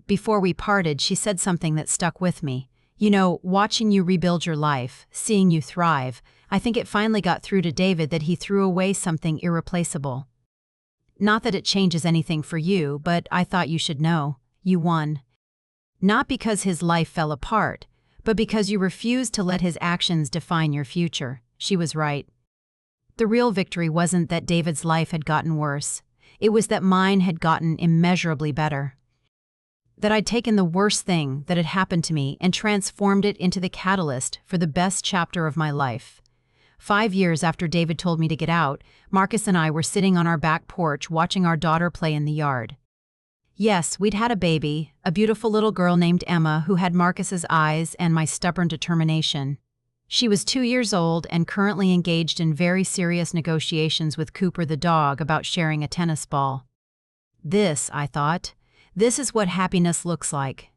Before we parted, she said something that stuck with me. "You know, watching you rebuild your life, seeing you thrive, I think it finally got through to David that he threw away something irreplaceable. Not that it changes anything for you, but I thought you should know. You won. Not because his life fell apart, but because you refused to let his actions define your future." She was right. The real victory wasn't that David's life had gotten worse. It was that mine had gotten immeasurably better. That I'd taken the worst thing that had happened to me and transformed it into the catalyst for the best chapter of my life. 5 years after David told me to get out, Marcus and I were sitting on our back porch watching our daughter play in the yard. Yes, we'd had a baby, a beautiful little girl named Emma who had Marcus's eyes and my stubborn determination. She was 2 years old and currently engaged in very serious negotiations with Cooper the dog about sharing a tennis ball. This, I thought, this is what happiness looks like.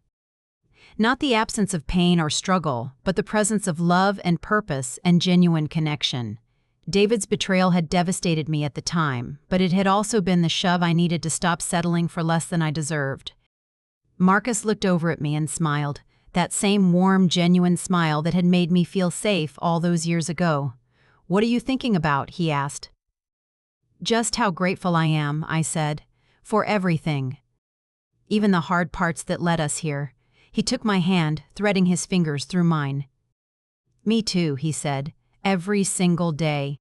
Not the absence of pain or struggle, but the presence of love and purpose and genuine connection. David's betrayal had devastated me at the time, but it had also been the shove I needed to stop settling for less than I deserved. Marcus looked over at me and smiled, that same warm, genuine smile that had made me feel safe all those years ago. "What are you thinking about?" he asked. "Just how grateful I am," I said, "for everything. Even the hard parts that led us here." He took my hand, threading his fingers through mine. "Me too," he said, "every single day."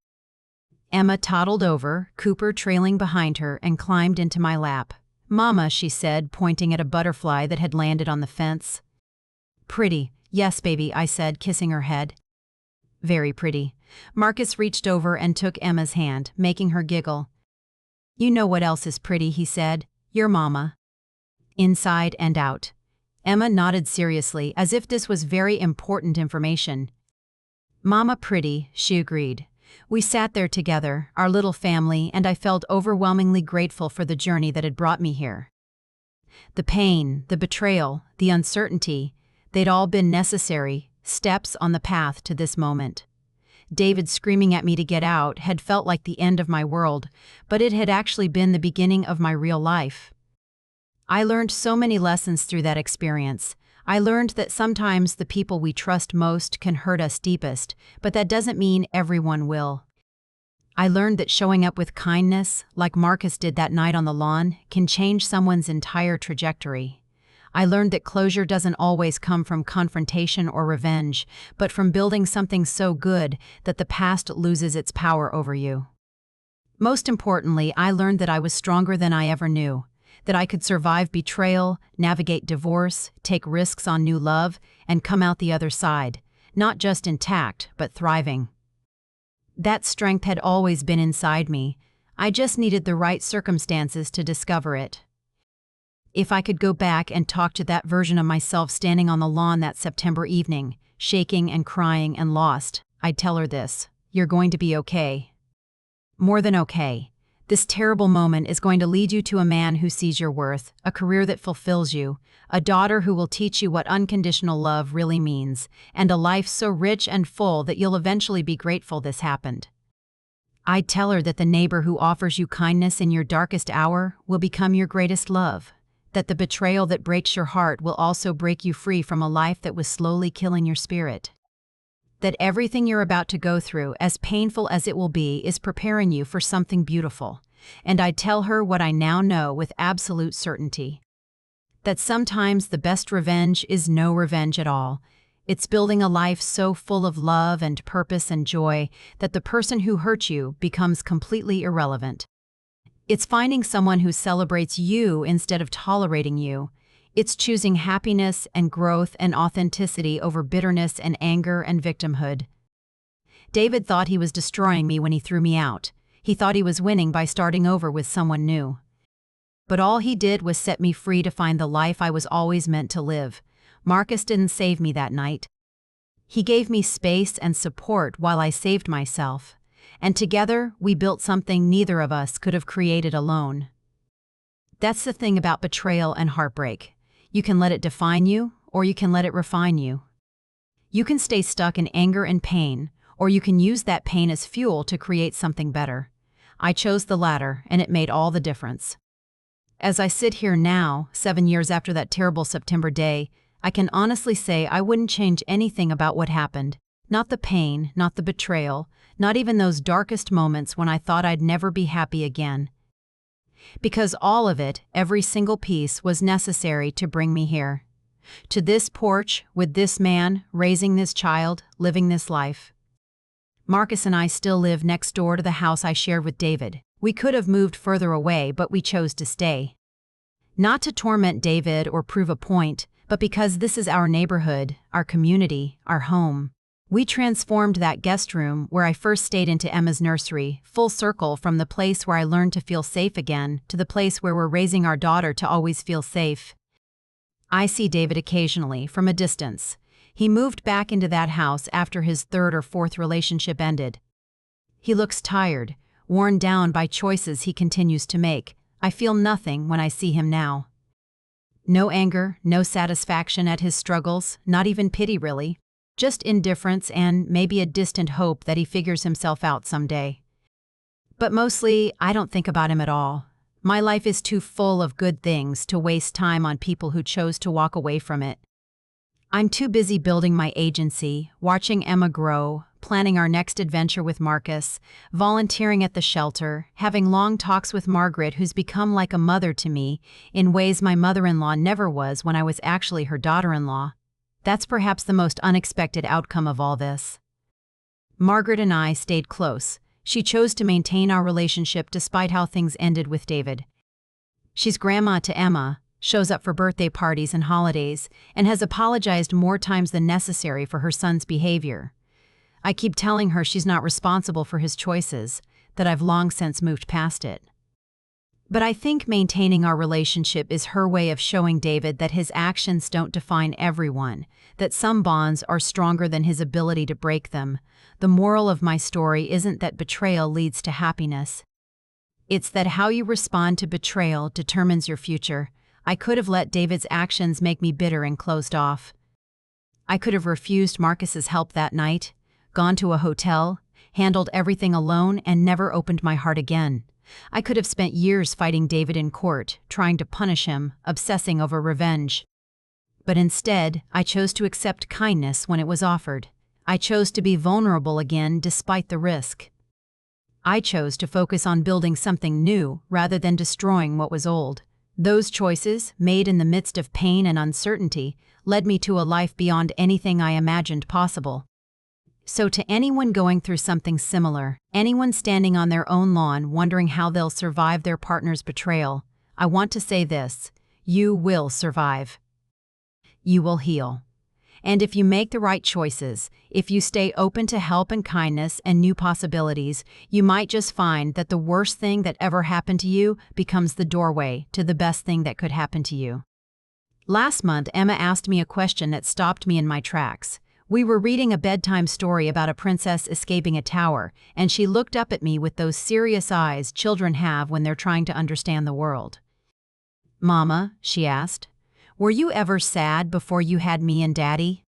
Emma toddled over, Cooper trailing behind her, and climbed into my lap. "Mama," she said, pointing at a butterfly that had landed on the fence. "Pretty." "Yes, baby," I said, kissing her head. "Very pretty." Marcus reached over and took Emma's hand, making her giggle. "You know what else is pretty," he said. "Your mama." Inside and out. Emma nodded seriously, as if this was very important information. "Mama pretty," she agreed. We sat there together, our little family, and I felt overwhelmingly grateful for the journey that had brought me here. The pain, the betrayal, the uncertainty, they'd all been necessary steps on the path to this moment. David screaming at me to get out had felt like the end of my world, but it had actually been the beginning of my real life. I learned so many lessons through that experience. I learned that sometimes the people we trust most can hurt us deepest, but that doesn't mean everyone will. I learned that showing up with kindness, like Marcus did that night on the lawn, can change someone's entire trajectory. I learned that closure doesn't always come from confrontation or revenge, but from building something so good that the past loses its power over you. Most importantly, I learned that I was stronger than I ever knew, that I could survive betrayal, navigate divorce, take risks on new love, and come out the other side, not just intact, but thriving. That strength had always been inside me. I just needed the right circumstances to discover it. If I could go back and talk to that version of myself standing on the lawn that September evening, shaking and crying and lost, I'd tell her this: "You're going to be okay. More than okay. This terrible moment is going to lead you to a man who sees your worth, a career that fulfills you, a daughter who will teach you what unconditional love really means, and a life so rich and full that you'll eventually be grateful this happened." I'd tell her that the neighbor who offers you kindness in your darkest hour will become your greatest love, that the betrayal that breaks your heart will also break you free from a life that was slowly killing your spirit. That everything you're about to go through, as painful as it will be, is preparing you for something beautiful. And I'd tell her what I now know with absolute certainty: that sometimes the best revenge is no revenge at all. It's building a life so full of love and purpose and joy that the person who hurt you becomes completely irrelevant. It's finding someone who celebrates you instead of tolerating you. It's choosing happiness and growth and authenticity over bitterness and anger and victimhood. David thought he was destroying me when he threw me out. He thought he was winning by starting over with someone new. But all he did was set me free to find the life I was always meant to live. Marcus didn't save me that night. He gave me space and support while I saved myself. And together, we built something neither of us could have created alone. That's the thing about betrayal and heartbreak. You can let it define you, or you can let it refine you. You can stay stuck in anger and pain, or you can use that pain as fuel to create something better. I chose the latter, and it made all the difference. As I sit here now, 7 years after that terrible September day, I can honestly say I wouldn't change anything about what happened. Not the pain, not the betrayal, not even those darkest moments when I thought I'd never be happy again. Because all of it, every single piece, was necessary to bring me here. To this porch, with this man, raising this child, living this life. Marcus and I still live next door to the house I shared with David. We could have moved further away, but we chose to stay. Not to torment David or prove a point, but because this is our neighborhood, our community, our home. We transformed that guest room where I first stayed into Emma's nursery, full circle from the place where I learned to feel safe again to the place where we're raising our daughter to always feel safe. I see David occasionally, from a distance. He moved back into that house after his third or fourth relationship ended. He looks tired, worn down by choices he continues to make. I feel nothing when I see him now. No anger, no satisfaction at his struggles, not even pity really. Just indifference and maybe a distant hope that he figures himself out someday. But mostly, I don't think about him at all. My life is too full of good things to waste time on people who chose to walk away from it. I'm too busy building my agency, watching Emma grow, planning our next adventure with Marcus, volunteering at the shelter, having long talks with Margaret, who's become like a mother to me in ways my mother-in-law never was when I was actually her daughter-in-law. That's perhaps the most unexpected outcome of all this. Margaret and I stayed close. She chose to maintain our relationship despite how things ended with David. She's grandma to Emma, shows up for birthday parties and holidays, and has apologized more times than necessary for her son's behavior. I keep telling her she's not responsible for his choices, that I've long since moved past it. But I think maintaining our relationship is her way of showing David that his actions don't define everyone, that some bonds are stronger than his ability to break them. The moral of my story isn't that betrayal leads to happiness. It's that how you respond to betrayal determines your future. I could have let David's actions make me bitter and closed off. I could have refused Marcus's help that night, gone to a hotel, handled everything alone, and never opened my heart again. I could have spent years fighting David in court, trying to punish him, obsessing over revenge. But instead, I chose to accept kindness when it was offered. I chose to be vulnerable again despite the risk. I chose to focus on building something new rather than destroying what was old. Those choices, made in the midst of pain and uncertainty, led me to a life beyond anything I imagined possible. So to anyone going through something similar, anyone standing on their own lawn wondering how they'll survive their partner's betrayal, I want to say this: you will survive. You will heal. And if you make the right choices, if you stay open to help and kindness and new possibilities, you might just find that the worst thing that ever happened to you becomes the doorway to the best thing that could happen to you. Last month, Emma asked me a question that stopped me in my tracks. We were reading a bedtime story about a princess escaping a tower, and she looked up at me with those serious eyes children have when they're trying to understand the world. "Mama," she asked, "were you ever sad before you had me and Daddy?"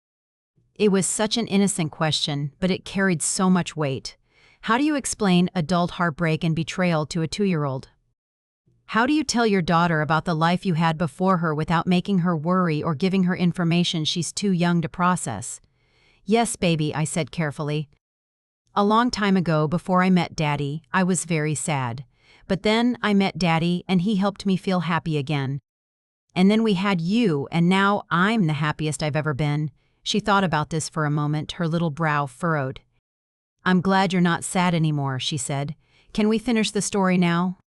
It was such an innocent question, but it carried so much weight. How do you explain adult heartbreak and betrayal to a 2-year-old? How do you tell your daughter about the life you had before her without making her worry or giving her information she's too young to process? "Yes, baby," I said carefully. "A long time ago, before I met Daddy, I was very sad. But then I met Daddy and he helped me feel happy again. And then we had you, and now I'm the happiest I've ever been." She thought about this for a moment, her little brow furrowed. "I'm glad you're not sad anymore," she said. "Can we finish the story now?"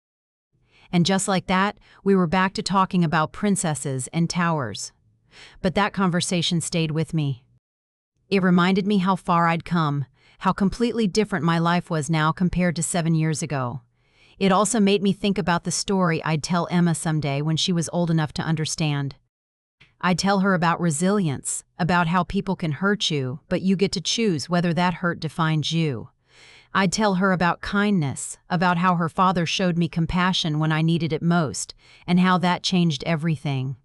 And just like that, we were back to talking about princesses and towers. But that conversation stayed with me. It reminded me how far I'd come, how completely different my life was now compared to 7 years ago. It also made me think about the story I'd tell Emma someday when she was old enough to understand. I'd tell her about resilience, about how people can hurt you, but you get to choose whether that hurt defines you. I'd tell her about kindness, about how her father showed me compassion when I needed it most, and how that changed everything.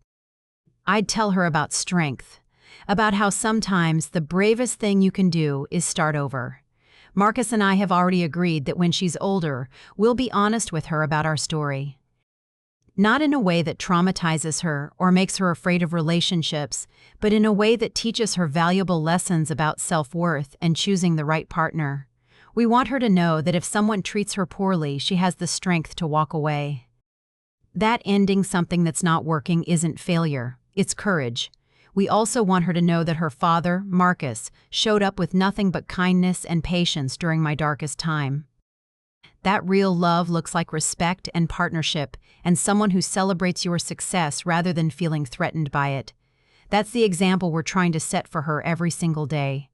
I'd tell her about strength, about how sometimes the bravest thing you can do is start over. Marcus and I have already agreed that when she's older, we'll be honest with her about our story. Not in a way that traumatizes her or makes her afraid of relationships, but in a way that teaches her valuable lessons about self-worth and choosing the right partner. We want her to know that if someone treats her poorly, she has the strength to walk away. That ending something that's not working isn't failure, it's courage. We also want her to know that her father, Marcus, showed up with nothing but kindness and patience during my darkest time. That real love looks like respect and partnership, and someone who celebrates your success rather than feeling threatened by it. That's the example we're trying to set for her every single day.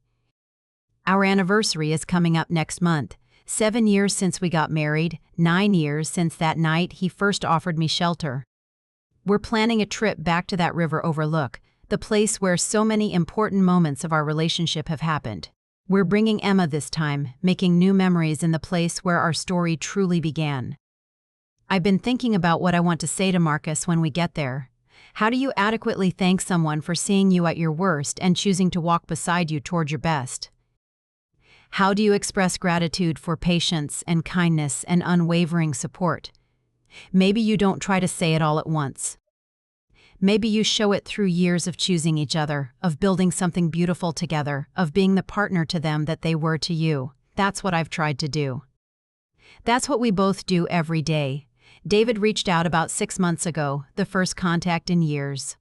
Our anniversary is coming up next month. 7 years since we got married, 9 years since that night he first offered me shelter. We're planning a trip back to that river overlook, the place where so many important moments of our relationship have happened. We're bringing Emma this time, making new memories in the place where our story truly began. I've been thinking about what I want to say to Marcus when we get there. How do you adequately thank someone for seeing you at your worst and choosing to walk beside you toward your best? How do you express gratitude for patience and kindness and unwavering support? Maybe you don't try to say it all at once. Maybe you show it through years of choosing each other, of building something beautiful together, of being the partner to them that they were to you. That's what I've tried to do. That's what we both do every day. David reached out about 6 months ago, the first contact in years.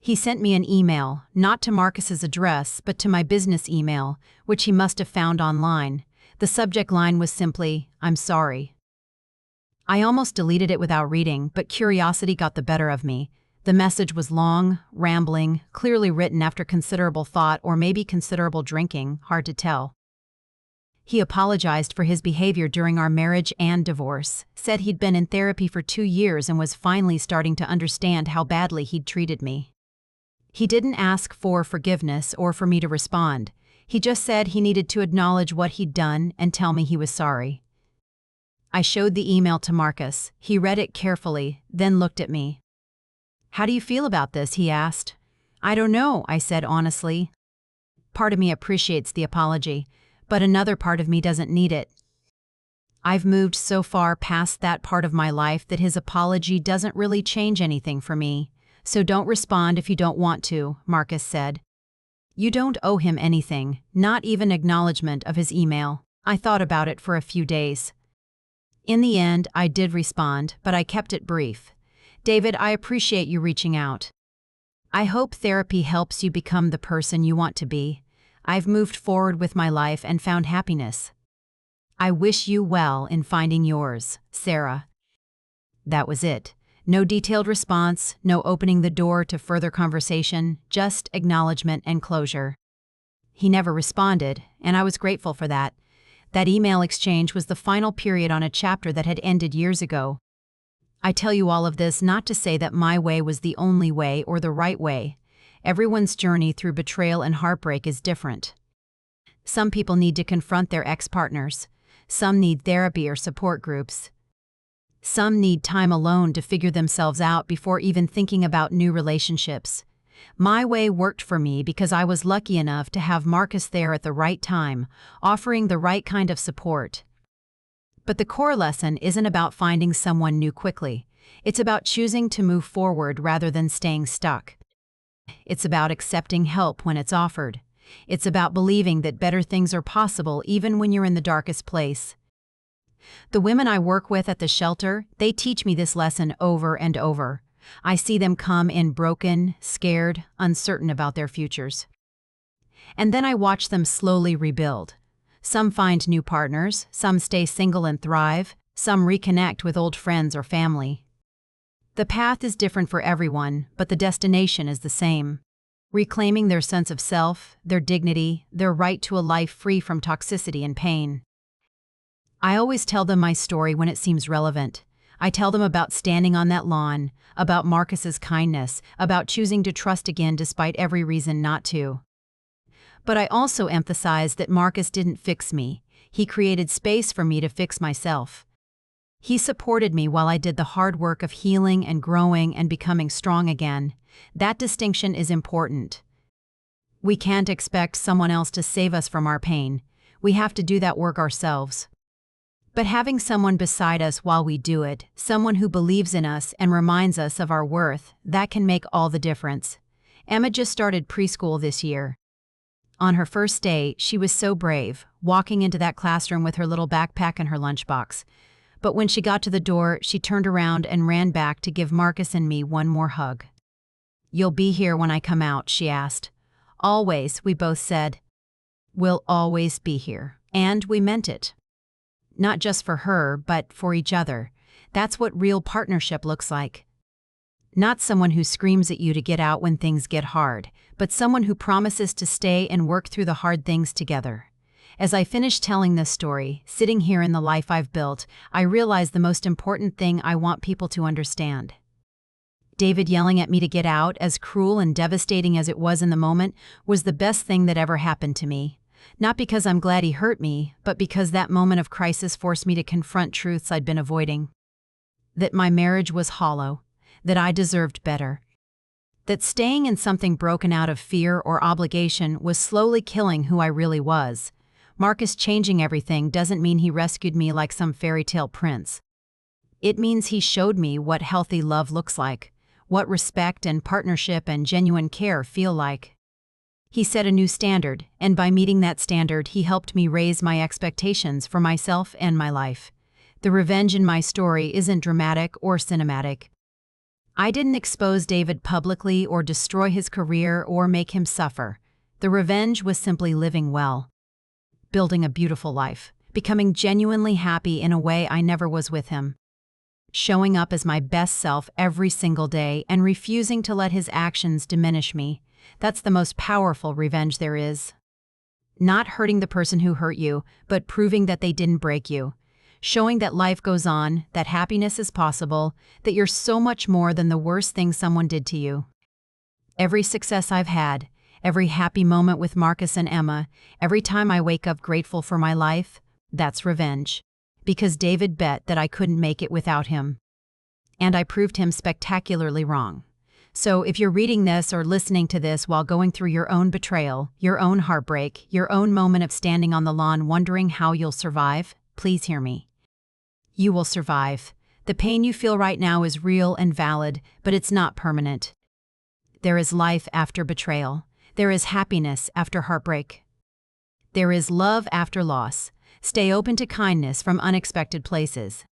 He sent me an email, not to Marcus's address, but to my business email, which he must have found online. The subject line was simply, "I'm sorry." I almost deleted it without reading, but curiosity got the better of me. The message was long, rambling, clearly written after considerable thought or maybe considerable drinking, hard to tell. He apologized for his behavior during our marriage and divorce, said he'd been in therapy for 2 years and was finally starting to understand how badly he'd treated me. He didn't ask for forgiveness or for me to respond. He just said he needed to acknowledge what he'd done and tell me he was sorry. I showed the email to Marcus. He read it carefully, then looked at me. "How do you feel about this?" he asked. "I don't know," I said honestly. Part of me appreciates the apology, but another part of me doesn't need it. I've moved so far past that part of my life that his apology doesn't really change anything for me. "So don't respond if you don't want to," Marcus said. "You don't owe him anything, not even acknowledgement of his email." I thought about it for a few days. In the end, I did respond, but I kept it brief. "David, I appreciate you reaching out. I hope therapy helps you become the person you want to be. I've moved forward with my life and found happiness. I wish you well in finding yours, Sarah." That was it. No detailed response, no opening the door to further conversation, just acknowledgement and closure. He never responded, and I was grateful for that. That email exchange was the final period on a chapter that had ended years ago. I tell you all of this not to say that my way was the only way or the right way. Everyone's journey through betrayal and heartbreak is different. Some people need to confront their ex-partners. Some need therapy or support groups. Some need time alone to figure themselves out before even thinking about new relationships. My way worked for me because I was lucky enough to have Marcus there at the right time, offering the right kind of support. But the core lesson isn't about finding someone new quickly. It's about choosing to move forward rather than staying stuck. It's about accepting help when it's offered. It's about believing that better things are possible even when you're in the darkest place. The women I work with at the shelter, they teach me this lesson over and over. I see them come in broken, scared, uncertain about their futures. And then I watch them slowly rebuild. Some find new partners, some stay single and thrive, some reconnect with old friends or family. The path is different for everyone, but the destination is the same. Reclaiming their sense of self, their dignity, their right to a life free from toxicity and pain. I always tell them my story when it seems relevant. I tell them about standing on that lawn, about Marcus's kindness, about choosing to trust again despite every reason not to. But I also emphasize that Marcus didn't fix me. He created space for me to fix myself. He supported me while I did the hard work of healing and growing and becoming strong again. That distinction is important. We can't expect someone else to save us from our pain. We have to do that work ourselves. But having someone beside us while we do it, someone who believes in us and reminds us of our worth, that can make all the difference. Emma just started preschool this year. On her first day, she was so brave, walking into that classroom with her little backpack and her lunchbox. But when she got to the door, she turned around and ran back to give Marcus and me one more hug. "You'll be here when I come out?" she asked. "Always," we both said. "We'll always be here." And we meant it. Not just for her, but for each other. That's what real partnership looks like. Not someone who screams at you to get out when things get hard, but someone who promises to stay and work through the hard things together. As I finish telling this story, sitting here in the life I've built, I realize the most important thing I want people to understand. David yelling at me to get out, as cruel and devastating as it was in the moment, was the best thing that ever happened to me. Not because I'm glad he hurt me, but because that moment of crisis forced me to confront truths I'd been avoiding. That my marriage was hollow, that I deserved better, that staying in something broken out of fear or obligation was slowly killing who I really was. Marcus changing everything doesn't mean he rescued me like some fairy tale prince. It means he showed me what healthy love looks like, what respect and partnership and genuine care feel like. He set a new standard, and by meeting that standard, he helped me raise my expectations for myself and my life. The revenge in my story isn't dramatic or cinematic. I didn't expose David publicly or destroy his career or make him suffer. The revenge was simply living well, building a beautiful life, becoming genuinely happy in a way I never was with him, showing up as my best self every single day and refusing to let his actions diminish me. That's the most powerful revenge there is. Not hurting the person who hurt you, but proving that they didn't break you. Showing that life goes on, that happiness is possible, that you're so much more than the worst thing someone did to you. Every success I've had, every happy moment with Marcus and Emma, every time I wake up grateful for my life, that's revenge. Because David bet that I couldn't make it without him. And I proved him spectacularly wrong. So if you're reading this or listening to this while going through your own betrayal, your own heartbreak, your own moment of standing on the lawn wondering how you'll survive, please hear me. You will survive. The pain you feel right now is real and valid, but it's not permanent. There is life after betrayal. There is happiness after heartbreak. There is love after loss. Stay open to kindness from unexpected places.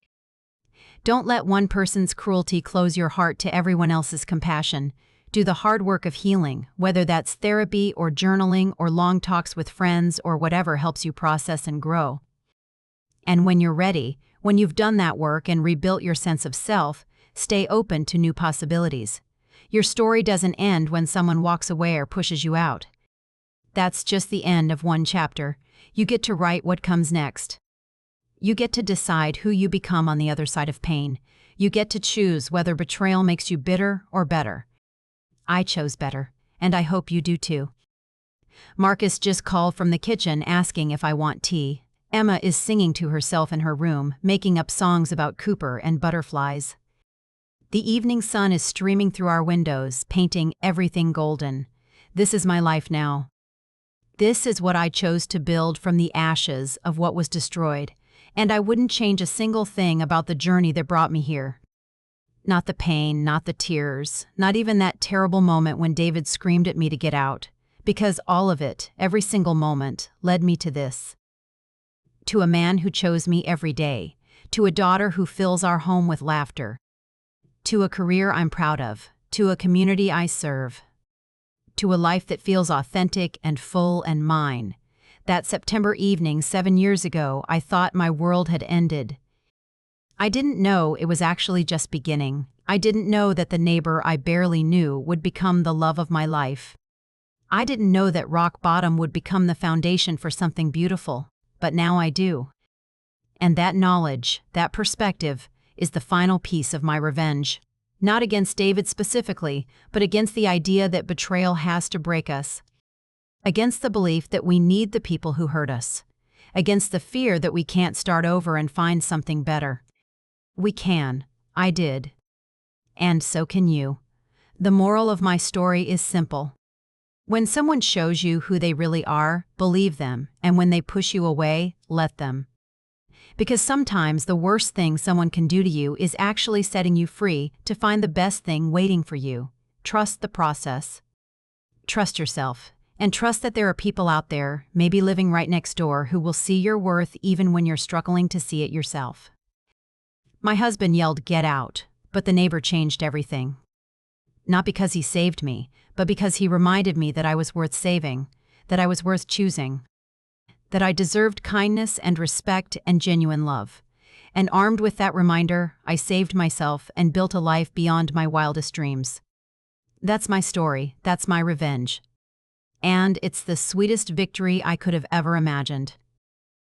Don't let one person's cruelty close your heart to everyone else's compassion. Do the hard work of healing, whether that's therapy or journaling or long talks with friends or whatever helps you process and grow. And when you're ready, when you've done that work and rebuilt your sense of self, stay open to new possibilities. Your story doesn't end when someone walks away or pushes you out. That's just the end of one chapter. You get to write what comes next. You get to decide who you become on the other side of pain. You get to choose whether betrayal makes you bitter or better. I chose better, and I hope you do too. Marcus just called from the kitchen asking if I want tea. Emma is singing to herself in her room, making up songs about Cooper and butterflies. The evening sun is streaming through our windows, painting everything golden. This is my life now. This is what I chose to build from the ashes of what was destroyed, and I wouldn't change a single thing about the journey that brought me here. Not the pain, not the tears, not even that terrible moment when David screamed at me to get out, because all of it, every single moment, led me to this. To a man who chose me every day, to a daughter who fills our home with laughter, to a career I'm proud of, to a community I serve, to a life that feels authentic and full and mine. That September evening 7 years ago, I thought my world had ended. I didn't know it was actually just beginning. I didn't know that the neighbor I barely knew would become the love of my life. I didn't know that rock bottom would become the foundation for something beautiful, but now I do. And that knowledge, that perspective, is the final piece of my revenge. Not against David specifically, but against the idea that betrayal has to break us. Against the belief that we need the people who hurt us. Against the fear that we can't start over and find something better. We can. I did. And so can you. The moral of my story is simple. When someone shows you who they really are, believe them, and when they push you away, let them. Because sometimes the worst thing someone can do to you is actually setting you free to find the best thing waiting for you. Trust the process. Trust yourself. And trust that there are people out there, maybe living right next door, who will see your worth even when you're struggling to see it yourself. My husband yelled, "Get out," but the neighbor changed everything. Not because he saved me, but because he reminded me that I was worth saving, that I was worth choosing, that I deserved kindness and respect and genuine love. And armed with that reminder, I saved myself and built a life beyond my wildest dreams. That's my story, that's my revenge. And it's the sweetest victory I could have ever imagined.